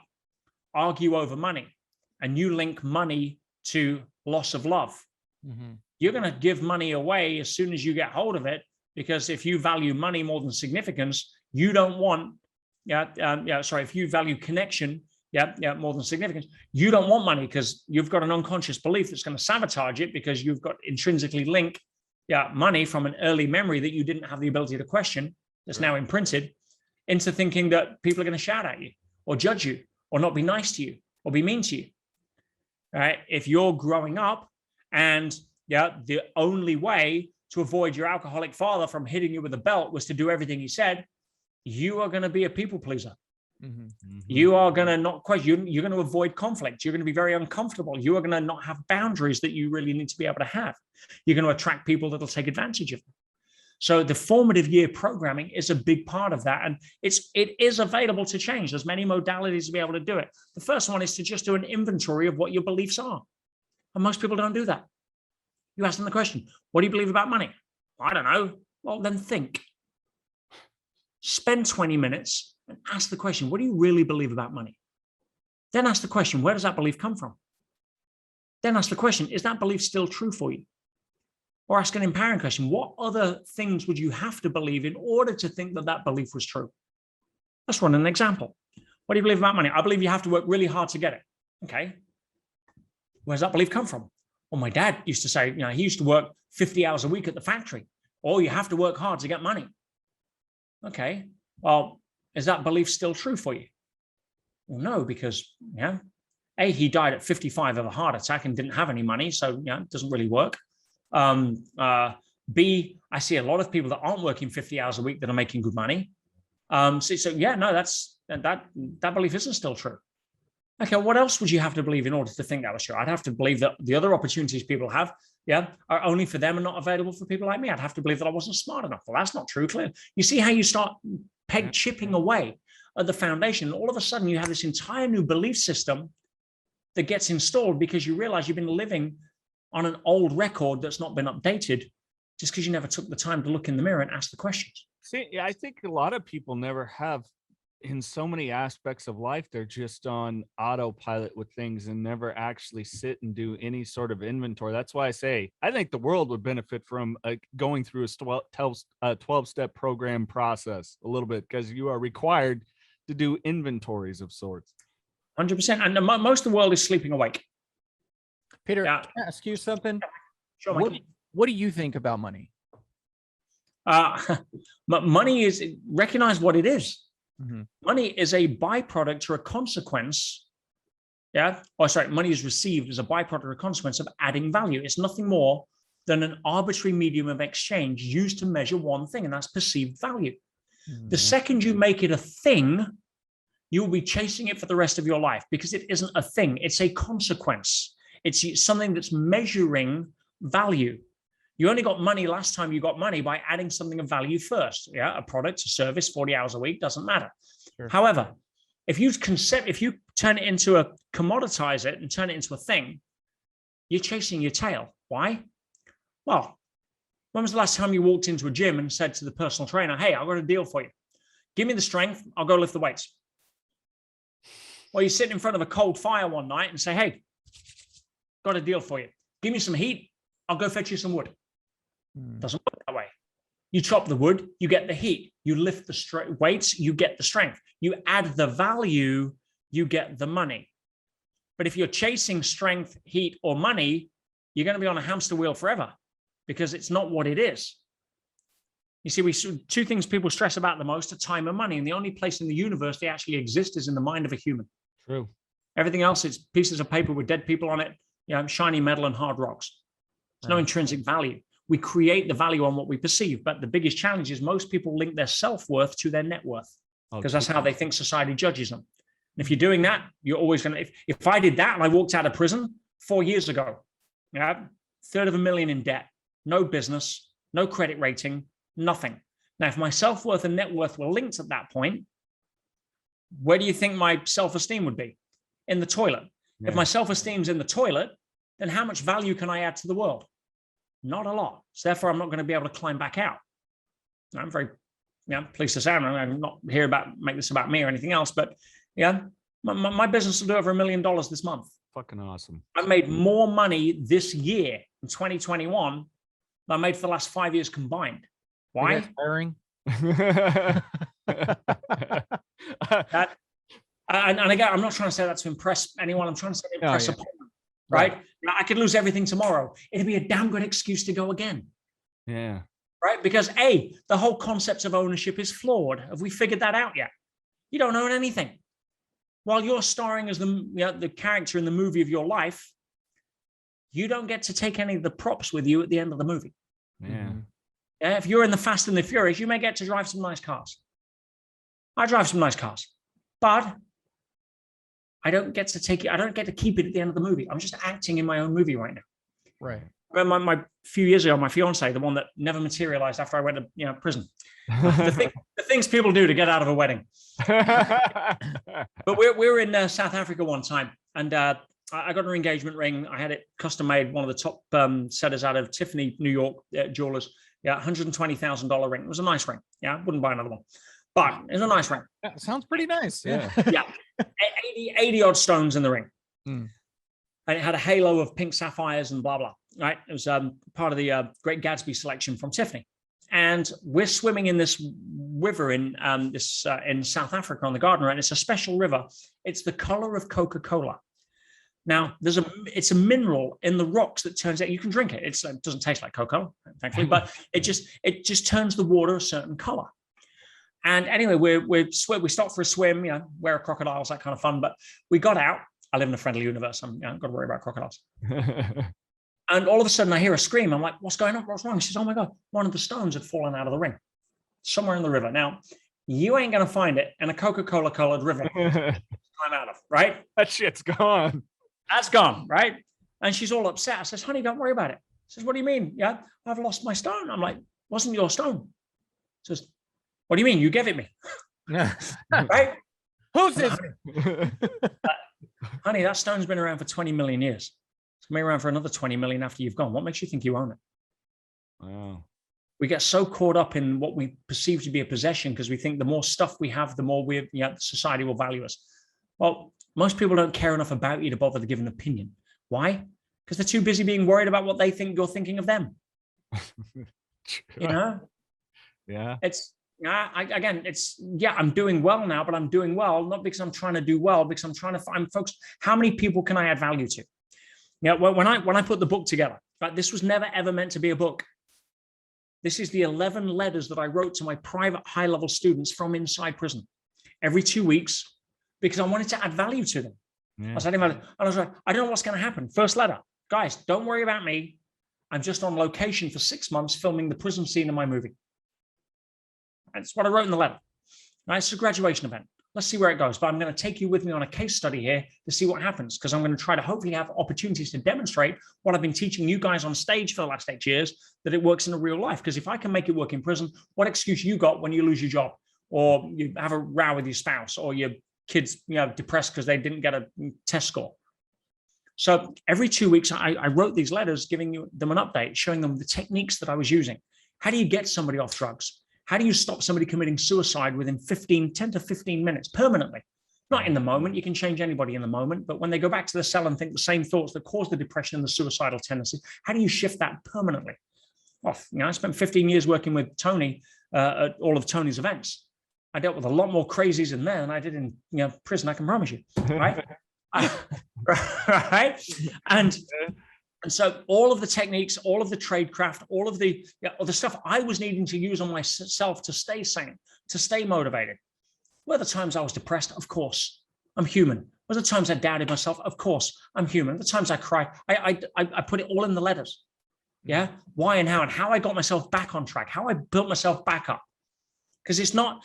argue over money, and you link money to loss of love, you're going to give money away as soon as you get hold of it, because if you value money more than significance, you don't want, if you value connection, more than significance, you don't want money because you've got an unconscious belief that's going to sabotage it, because you've got intrinsically linked money from an early memory that you didn't have the ability to question, that's now imprinted, into thinking that people are going to shout at you or judge you or not be nice to you or be mean to you. Right? If you're growing up and the only way to avoid your alcoholic father from hitting you with a belt was to do everything he said, you are going to be a people pleaser. You are going to not question. You're going to avoid conflict. You're going to be very uncomfortable. You are going to not have boundaries that you really need to be able to have. You're going to attract people that will take advantage of them. So the formative year programming is a big part of that. And it is available to change. There's many modalities to be able to do it. The first one is to just do an inventory of what your beliefs are. And most people don't do that. You ask them the question, what do you believe about money? I don't know. Well, then think. Spend 20 minutes and ask the question, what do you really believe about money? Then ask the question, where does that belief come from? Then ask the question, is that belief still true for you? Or ask an empowering question, what other things would you have to believe in order to think that that belief was true? Let's run an example. What do you believe about money? I believe you have to work really hard to get it. Okay. Where's that belief come from? Well, my dad used to say, he used to work 50 hours a week at the factory. Oh, you have to work hard to get money. Okay. Well, is that belief still true for you? Well, no, because, A, he died at 55 of a heart attack and didn't have any money. So, it doesn't really work. B, I see a lot of people that aren't working 50 hours a week that are making good money. That belief isn't still true. Okay, what else would you have to believe in order to think that was true? I'd have to believe that the other opportunities people have, are only for them and not available for people like me. I'd have to believe that I wasn't smart enough. Well, that's not true, clearly. You see how you start chipping away at the foundation. All of a sudden, you have this entire new belief system that gets installed because you realize you've been living on an old record that's not been updated just because you never took the time to look in the mirror and ask the questions. See, yeah, I think a lot of people never have, in so many aspects of life, they're just on autopilot with things and never actually sit and do any sort of inventory. That's why I say, I think the world would benefit from going through a 12-step program process a little bit, because you are required to do inventories of sorts. 100%. And most of the world is sleeping awake. Peter, can I ask you something? Sure, what do you think about money? Money is, recognize what it is. Mm-hmm. Money is a byproduct or a consequence. Money is received as a byproduct or a consequence of adding value. It's nothing more than an arbitrary medium of exchange used to measure one thing, and that's perceived value. Mm-hmm. The second you make it a thing, you'll be chasing it for the rest of your life, because it isn't a thing. It's a consequence. It's something that's measuring value. You only got money last time you got money by adding something of value first. A product, a service, 40 hours a week, doesn't matter. Sure. However, if you turn it into commoditize it and turn it into a thing, you're chasing your tail. Why? Well, when was the last time you walked into a gym and said to the personal trainer, hey, I've got a deal for you. Give me the strength, I'll go lift the weights. Well, you sit in front of a cold fire one night and say, hey, got a deal for you. Give me some heat, I'll go fetch you some wood. Doesn't work that way. You chop the wood, you get the heat. You lift the weights, you get the strength. You add the value, you get the money. But if you're chasing strength, heat, or money, you're going to be on a hamster wheel forever, because it's not what it is. You see, two things people stress about the most are time and money. And the only place in the universe they actually exist is in the mind of a human. True. Everything else is pieces of paper with dead people on it, shiny metal and hard rocks. There's no intrinsic value. We create the value on what we perceive. But the biggest challenge is most people link their self-worth to their net worth, because that's how they think society judges them. And if you're doing that, you're always going to, if I did that and I walked out of prison 4 years ago, $350,000 in debt, no business, no credit rating, nothing. Now, if my self-worth and net worth were linked at that point, where do you think my self-esteem would be? In the toilet. Yeah. If my self-esteem's in the toilet, then how much value can I add to the world? Not a lot. So therefore, I'm not going to be able to climb back out. I'm very pleased to say I'm not here make this about me or anything else, but my business will do over $1 million this month. Fucking awesome. I made more money this year in 2021 than I made for the last 5 years combined. Why? Hiring. And again, I'm not trying to say that to impress anyone. I'm trying to say to impress a partner, right? I could lose everything tomorrow. It'd be a damn good excuse to go again. Yeah. Right? Because the whole concept of ownership is flawed. Have we figured that out yet? You don't own anything. While you're starring as the character in the movie of your life, you don't get to take any of the props with you at the end of the movie. Yeah. If you're in the Fast and the Furious, you may get to drive some nice cars. I drive some nice cars, but I don't get to take it. I don't get to keep it at the end of the movie. I'm just acting in my own movie right now. Right. My few years ago, my fiance, the one that never materialized after I went to prison. The things people do to get out of a wedding. But we were in South Africa one time, and I got an engagement ring. I had it custom made, one of the top setters out of Tiffany, New York jewelers. $120,000 ring. It was a nice ring. Wouldn't buy another one, but it was a nice ring. That sounds pretty nice. Yeah. 80 odd stones in the ring. And it had a halo of pink sapphires and blah, blah, right? It was part of the Great Gatsby selection from Tiffany. And we're swimming in this river in South Africa on the Garden, and it's a special river. It's the color of Coca-Cola. Now, it's a mineral in the rocks that turns out you can drink it. It doesn't taste like Coca, thankfully, but it just turns the water a certain color. And anyway, we stopped for a swim, wear crocodiles, that kind of fun. But we got out. I live in a friendly universe. I'm got to worry about crocodiles. And all of a sudden, I hear a scream. I'm like, "What's going on? What's wrong?" She says, "Oh my God, one of the stones had fallen out of the ring, somewhere in the river." Now, you ain't gonna find it in a Coca-Cola colored river. I'm out of, right? That shit's gone. That's gone, right? And she's all upset. I says, "Honey, don't worry about it." She says, "What do you mean? I've lost my stone." I'm like, "Wasn't your stone?" She says, "What do you mean? You gave it me." Right? Who's this? honey, that stone's been around for 20 million years. It's going to be around for another 20 million after you've gone. What makes you think you own it? Wow. We get so caught up in what we perceive to be a possession because we think the more stuff we have, the more society will value us. Well, most people don't care enough about you to bother to give an opinion. Why? Because they're too busy being worried about what they think you're thinking of them. You know? Yeah. I'm doing well now, but I'm doing well, not because I'm trying to do well, because I'm trying to find folks. How many people can I add value to? When I put the book together, right, this was never, ever meant to be a book. This is the 11 letters that I wrote to my private high-level students from inside prison every 2 weeks because I wanted to add value to them. Yeah. I was like, I don't know what's going to happen. First letter, guys, don't worry about me. I'm just on location for 6 months filming the prison scene in my movie. That's what I wrote in the letter. Right? It's a graduation event. Let's see where it goes. But I'm going to take you with me on a case study here to see what happens, because I'm going to try to hopefully have opportunities to demonstrate what I've been teaching you guys on stage for the last 8 years, that it works in the real life. Because if I can make it work in prison, what excuse you got when you lose your job, or you have a row with your spouse, or your kids depressed because they didn't get a test score? So every 2 weeks, I wrote these letters giving them an update, showing them the techniques that I was using. How do you get somebody off drugs? How do you stop somebody committing suicide within 10 to 15 minutes permanently? Not in the moment. You can change anybody in the moment. But when they go back to the cell and think the same thoughts that cause the depression and the suicidal tendency, how do you shift that permanently? Well, I spent 15 years working with Tony at all of Tony's events. I dealt with a lot more crazies in there than I did in prison, I can promise you. Right? Right? And so all of the techniques, all of the tradecraft, all of the stuff I was needing to use on myself to stay sane, to stay motivated. Were the times I was depressed? Of course, I'm human. Were the times I doubted myself? Of course, I'm human. The times I cried, I put it all in the letters. Yeah, why and how I got myself back on track, how I built myself back up. Because it's not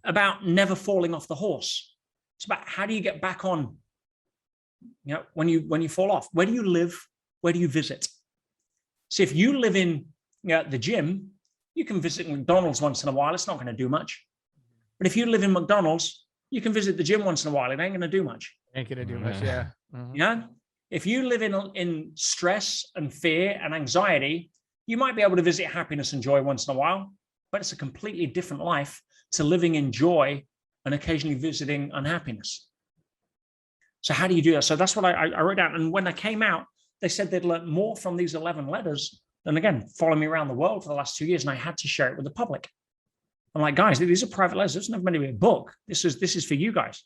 about never falling off the horse. It's about how do you get back on. When you fall off, where do you live? Where do you visit? So if you live in the gym, you can visit McDonald's once in a while. It's not going to do much. But if you live in McDonald's, you can visit the gym once in a while. It ain't going to do much. Ain't going to do much, yeah. Mm-hmm. If you live in stress and fear and anxiety, you might be able to visit happiness and joy once in a while, but it's a completely different life to living in joy and occasionally visiting unhappiness. So how do you do that? So that's what I wrote down. And when I came out, they said they'd learned more from these 11 letters than, again, following me around the world for the last 2 years. And I had to share it with the public. I'm like, guys, these are private letters. It's never meant to be a book. This is for you guys.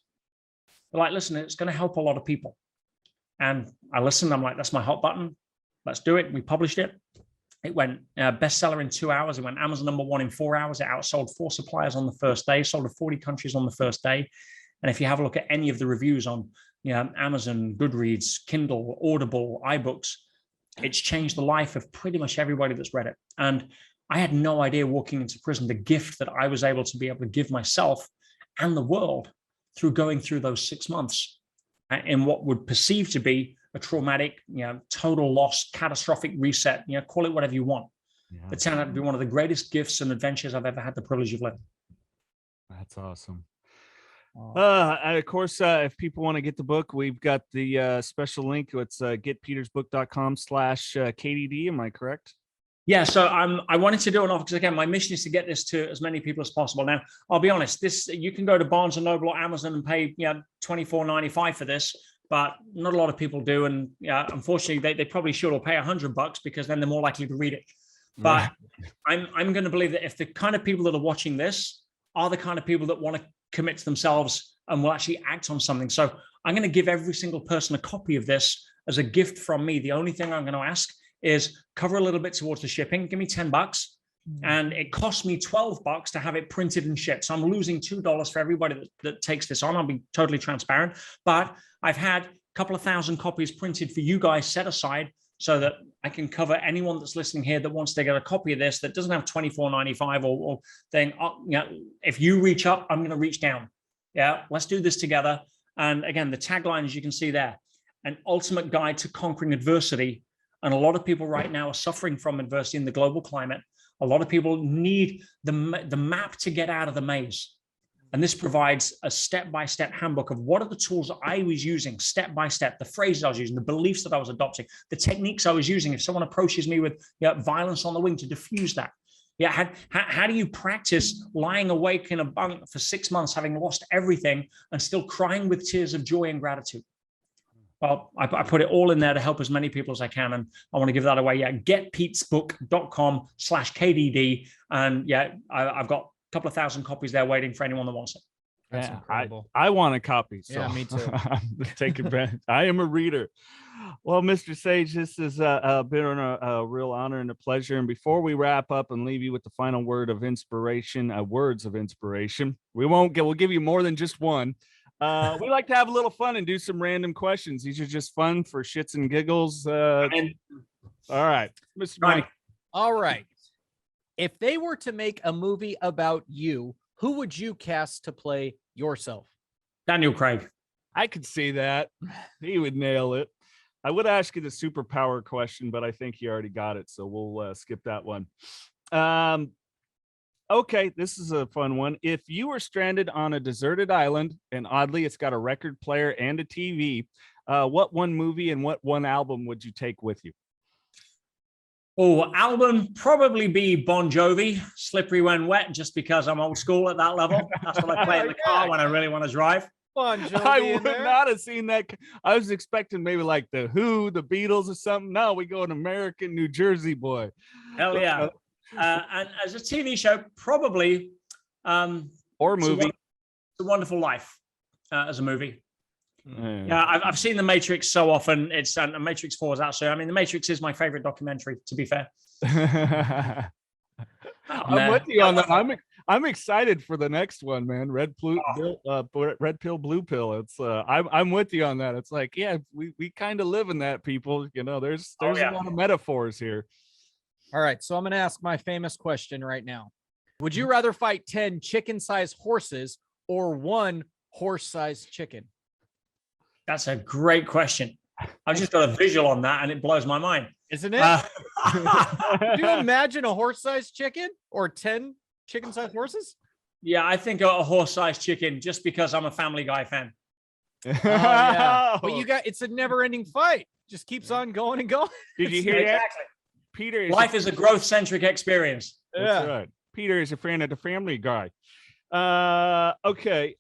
They're like, listen, it's going to help a lot of people. And I listened. I'm like, that's my hot button. Let's do it. We published it. It went bestseller in 2 hours. It went Amazon #1 in 4 hours. It outsold 4 suppliers on the first day, sold to 40 countries on the first day. And if you have a look at any of the reviews on Amazon, Goodreads, Kindle, Audible, iBooks, it's changed the life of pretty much everybody that's read it. And I had no idea walking into prison, the gift that I was able to give myself and the world through going through those 6 months in what would perceive to be a traumatic, total loss, catastrophic reset, call it whatever you want. Yeah. It turned out to be one of the greatest gifts and adventures I've ever had the privilege of living. That's awesome. Of course, if people want to get the book, we've got the special link. It's getpetersbook.com/KDD. Am I correct? Yeah. So I wanted to do an offer because, again, my mission is to get this to as many people as possible. Now, I'll be honest, you can go to Barnes & Noble or Amazon and pay $24.95 for this, but not a lot of people do. And unfortunately, they probably should, or pay $100 because then they're more likely to read it. But right. I'm going to believe that if the kind of people that are watching this are the kind of people that want to commit to themselves and will actually act on something. So I'm going to give every single person a copy of this as a gift from me. The only thing I'm going to ask is cover a little bit towards the shipping. Give me $10. And it costs me $12 to have it printed and shipped. So I'm losing $2 for everybody that takes this on. I'll be totally transparent. But I've had a couple of thousand copies printed for you guys set aside so that I can cover anyone that's listening here that wants to get a copy of this that doesn't have $24.95 or then, if you reach up, I'm going to reach down. Yeah, let's do this together. And again, the tagline, as you can see there, an ultimate guide to conquering adversity. And a lot of people right now are suffering from adversity in the global climate. A lot of people need the map to get out of the maze. And this provides a step-by-step handbook of what are the tools that I was using step by step, the phrases I was using, the beliefs that I was adopting, the techniques I was using. If someone approaches me with violence on the wing, to diffuse that. Yeah, how do you practice lying awake in a bunk for 6 months, having lost everything and still crying with tears of joy and gratitude? Well, I put it all in there to help as many people as I can. And I want to give that away. Yeah, getpetesbook.com/KDD. And yeah, I've got couple of thousand copies there waiting for anyone that wants it. That's incredible. I want a copy. So. Yeah, me too. Take advantage. I am a reader. Well, Mr. Sage, this has been a real honor and a pleasure. And before we wrap up and leave you with the final word of inspiration, words of inspiration, we'll give you more than just one. We like to have a little fun and do some random questions. These are just fun for shits and giggles. All right, Mr. Mike. All right. If they were to make a movie about you, who would you cast to play yourself? Daniel Craig. I could see that. He would nail it. I would ask you the superpower question, but I think he already got it, so we'll skip that one. Okay, this is a fun one. If you were stranded on a deserted island, and oddly, it's got a record player and a TV, what one movie and what one album would you take with you? Oh, album probably be Bon Jovi, Slippery When Wet, just because I'm old school at that level. That's what I play in the car when I really want to drive. Bon Jovi I would not have seen that. I was expecting maybe like the Who, the Beatles or something. No, we go an American New Jersey boy. Hell yeah. And as a TV show, probably or movie. It's a Wonderful Life as a movie. Yeah, I've seen The Matrix so often. It's and Matrix 4 is out. So I mean, The Matrix is my favorite documentary, to be fair. I'm with you on that. I'm excited for the next one, man. Red pill, blue pill. It's I'm with you on that. It's like, yeah, we kind of live in that, people. You know, there's a lot of metaphors here. All right, so I'm going to ask my famous question right now. Would you rather fight 10 chicken-sized horses or 1 horse-sized chicken? That's a great question. I've just got a visual on that, and it blows my mind. Isn't it? Could you imagine a horse-sized chicken or 10 chicken-sized horses? Yeah, I think a horse-sized chicken, just because I'm a Family Guy fan. Yeah. But it's a never-ending fight. Just keeps on going and going. Did you hear that? Exactly. Peter, life is a growth-centric experience. That's right. Peter is a fan of the Family Guy. Okay.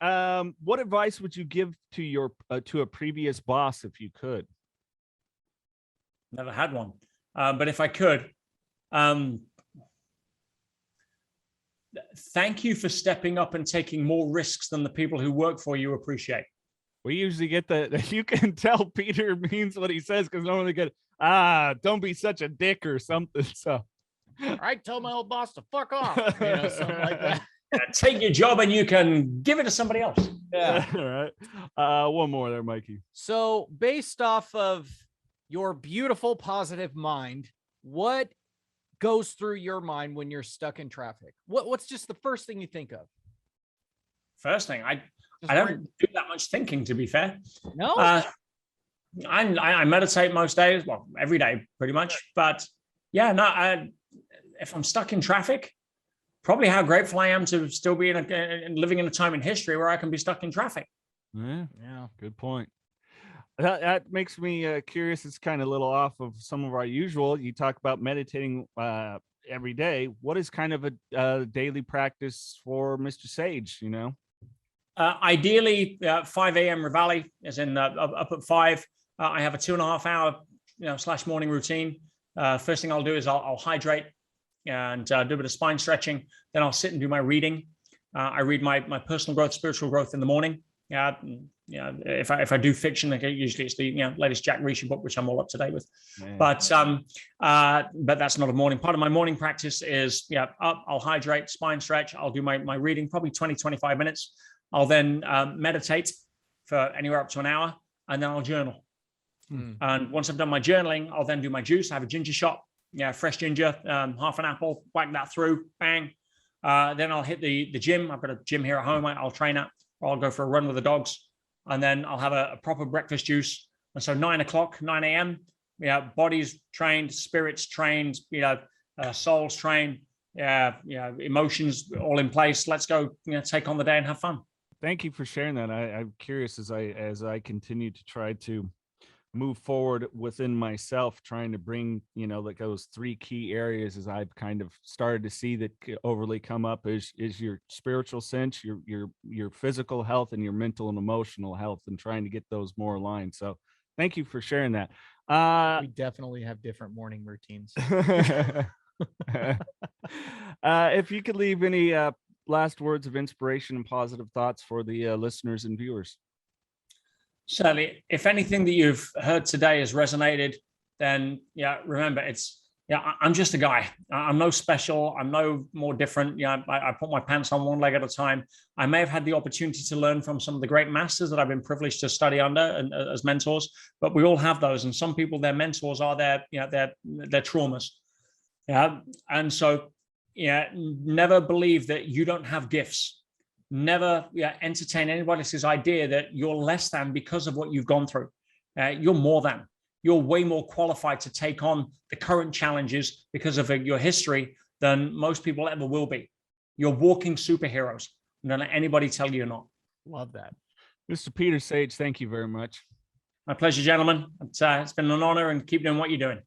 What advice would you give to your to a previous boss if you could? Never had one, but if I could, thank you for stepping up and taking more risks than the people who work for you appreciate. We usually get you can tell Peter means what he says, because normally get don't be such a dick or something. So I tell my old boss to fuck off, something like that. Take your job and you can give it to somebody else. Yeah. All right. One more there, Mikey. So based off of your beautiful, positive mind, what goes through your mind when you're stuck in traffic? What's just the first thing you think of? First thing, I don't do that much thinking, to be fair. No. I meditate most days, well, every day pretty much. But yeah, no. If I'm stuck in traffic, probably how grateful I am to still be living in a time in history where I can be stuck in traffic. Yeah. Good point. That makes me curious. It's kind of a little off of some of our usual. You talk about meditating every day. What is kind of a daily practice for Mr. Sage? Ideally, 5 a.m. Reveille, as in up at 5. I have a 2.5 hour, / morning routine. First thing I'll do is I'll hydrate and do a bit of spine stretching. Then I'll sit and do my reading. I read my personal growth, spiritual growth in the morning. If I do fiction, usually it's the latest Jack Reacher book, which I'm all up to date with. Man. But that's not a morning. Part of my morning practice is I'll hydrate, spine stretch. I'll do my reading, probably 20-25 minutes. I'll then meditate for anywhere up to an hour, and then I'll journal. And once I've done my journaling, I'll then do my juice. I have a ginger shot, fresh ginger, half an apple, whack that through, bang. Then I'll hit the gym. I've got a gym here at home. I'll train at, or I'll go for a run with the dogs. And then I'll have a proper breakfast juice. And so 9 a.m., body's trained, spirits trained, souls trained. emotions all in place. Let's go, take on the day and have fun. Thank you for sharing that. I'm curious as I continue to try to move forward within myself, trying to bring, like those three key areas as I've kind of started to see that overly come up is your spiritual sense, your physical health, and your mental and emotional health, and trying to get those more aligned. So thank you for sharing that. We definitely have different morning routines. If you could leave any last words of inspiration and positive thoughts for the listeners and viewers. Certainly, if anything that you've heard today has resonated, then remember, I'm just a guy. I'm no special. I'm no more different. I put my pants on one leg at a time. I may have had the opportunity to learn from some of the great masters that I've been privileged to study under and as mentors, but we all have those. And some people, their mentors are their traumas. And so, never believe that you don't have gifts. Never entertain anybody else's idea that you're less than because of what you've gone through. You're more than. You're way more qualified to take on the current challenges because of your history than most people ever will be. You're walking superheroes. Don't let anybody tell you you're not. Love that. Mr. Peter Sage, thank you very much. My pleasure, gentlemen. It's been an honor, and keep doing what you're doing.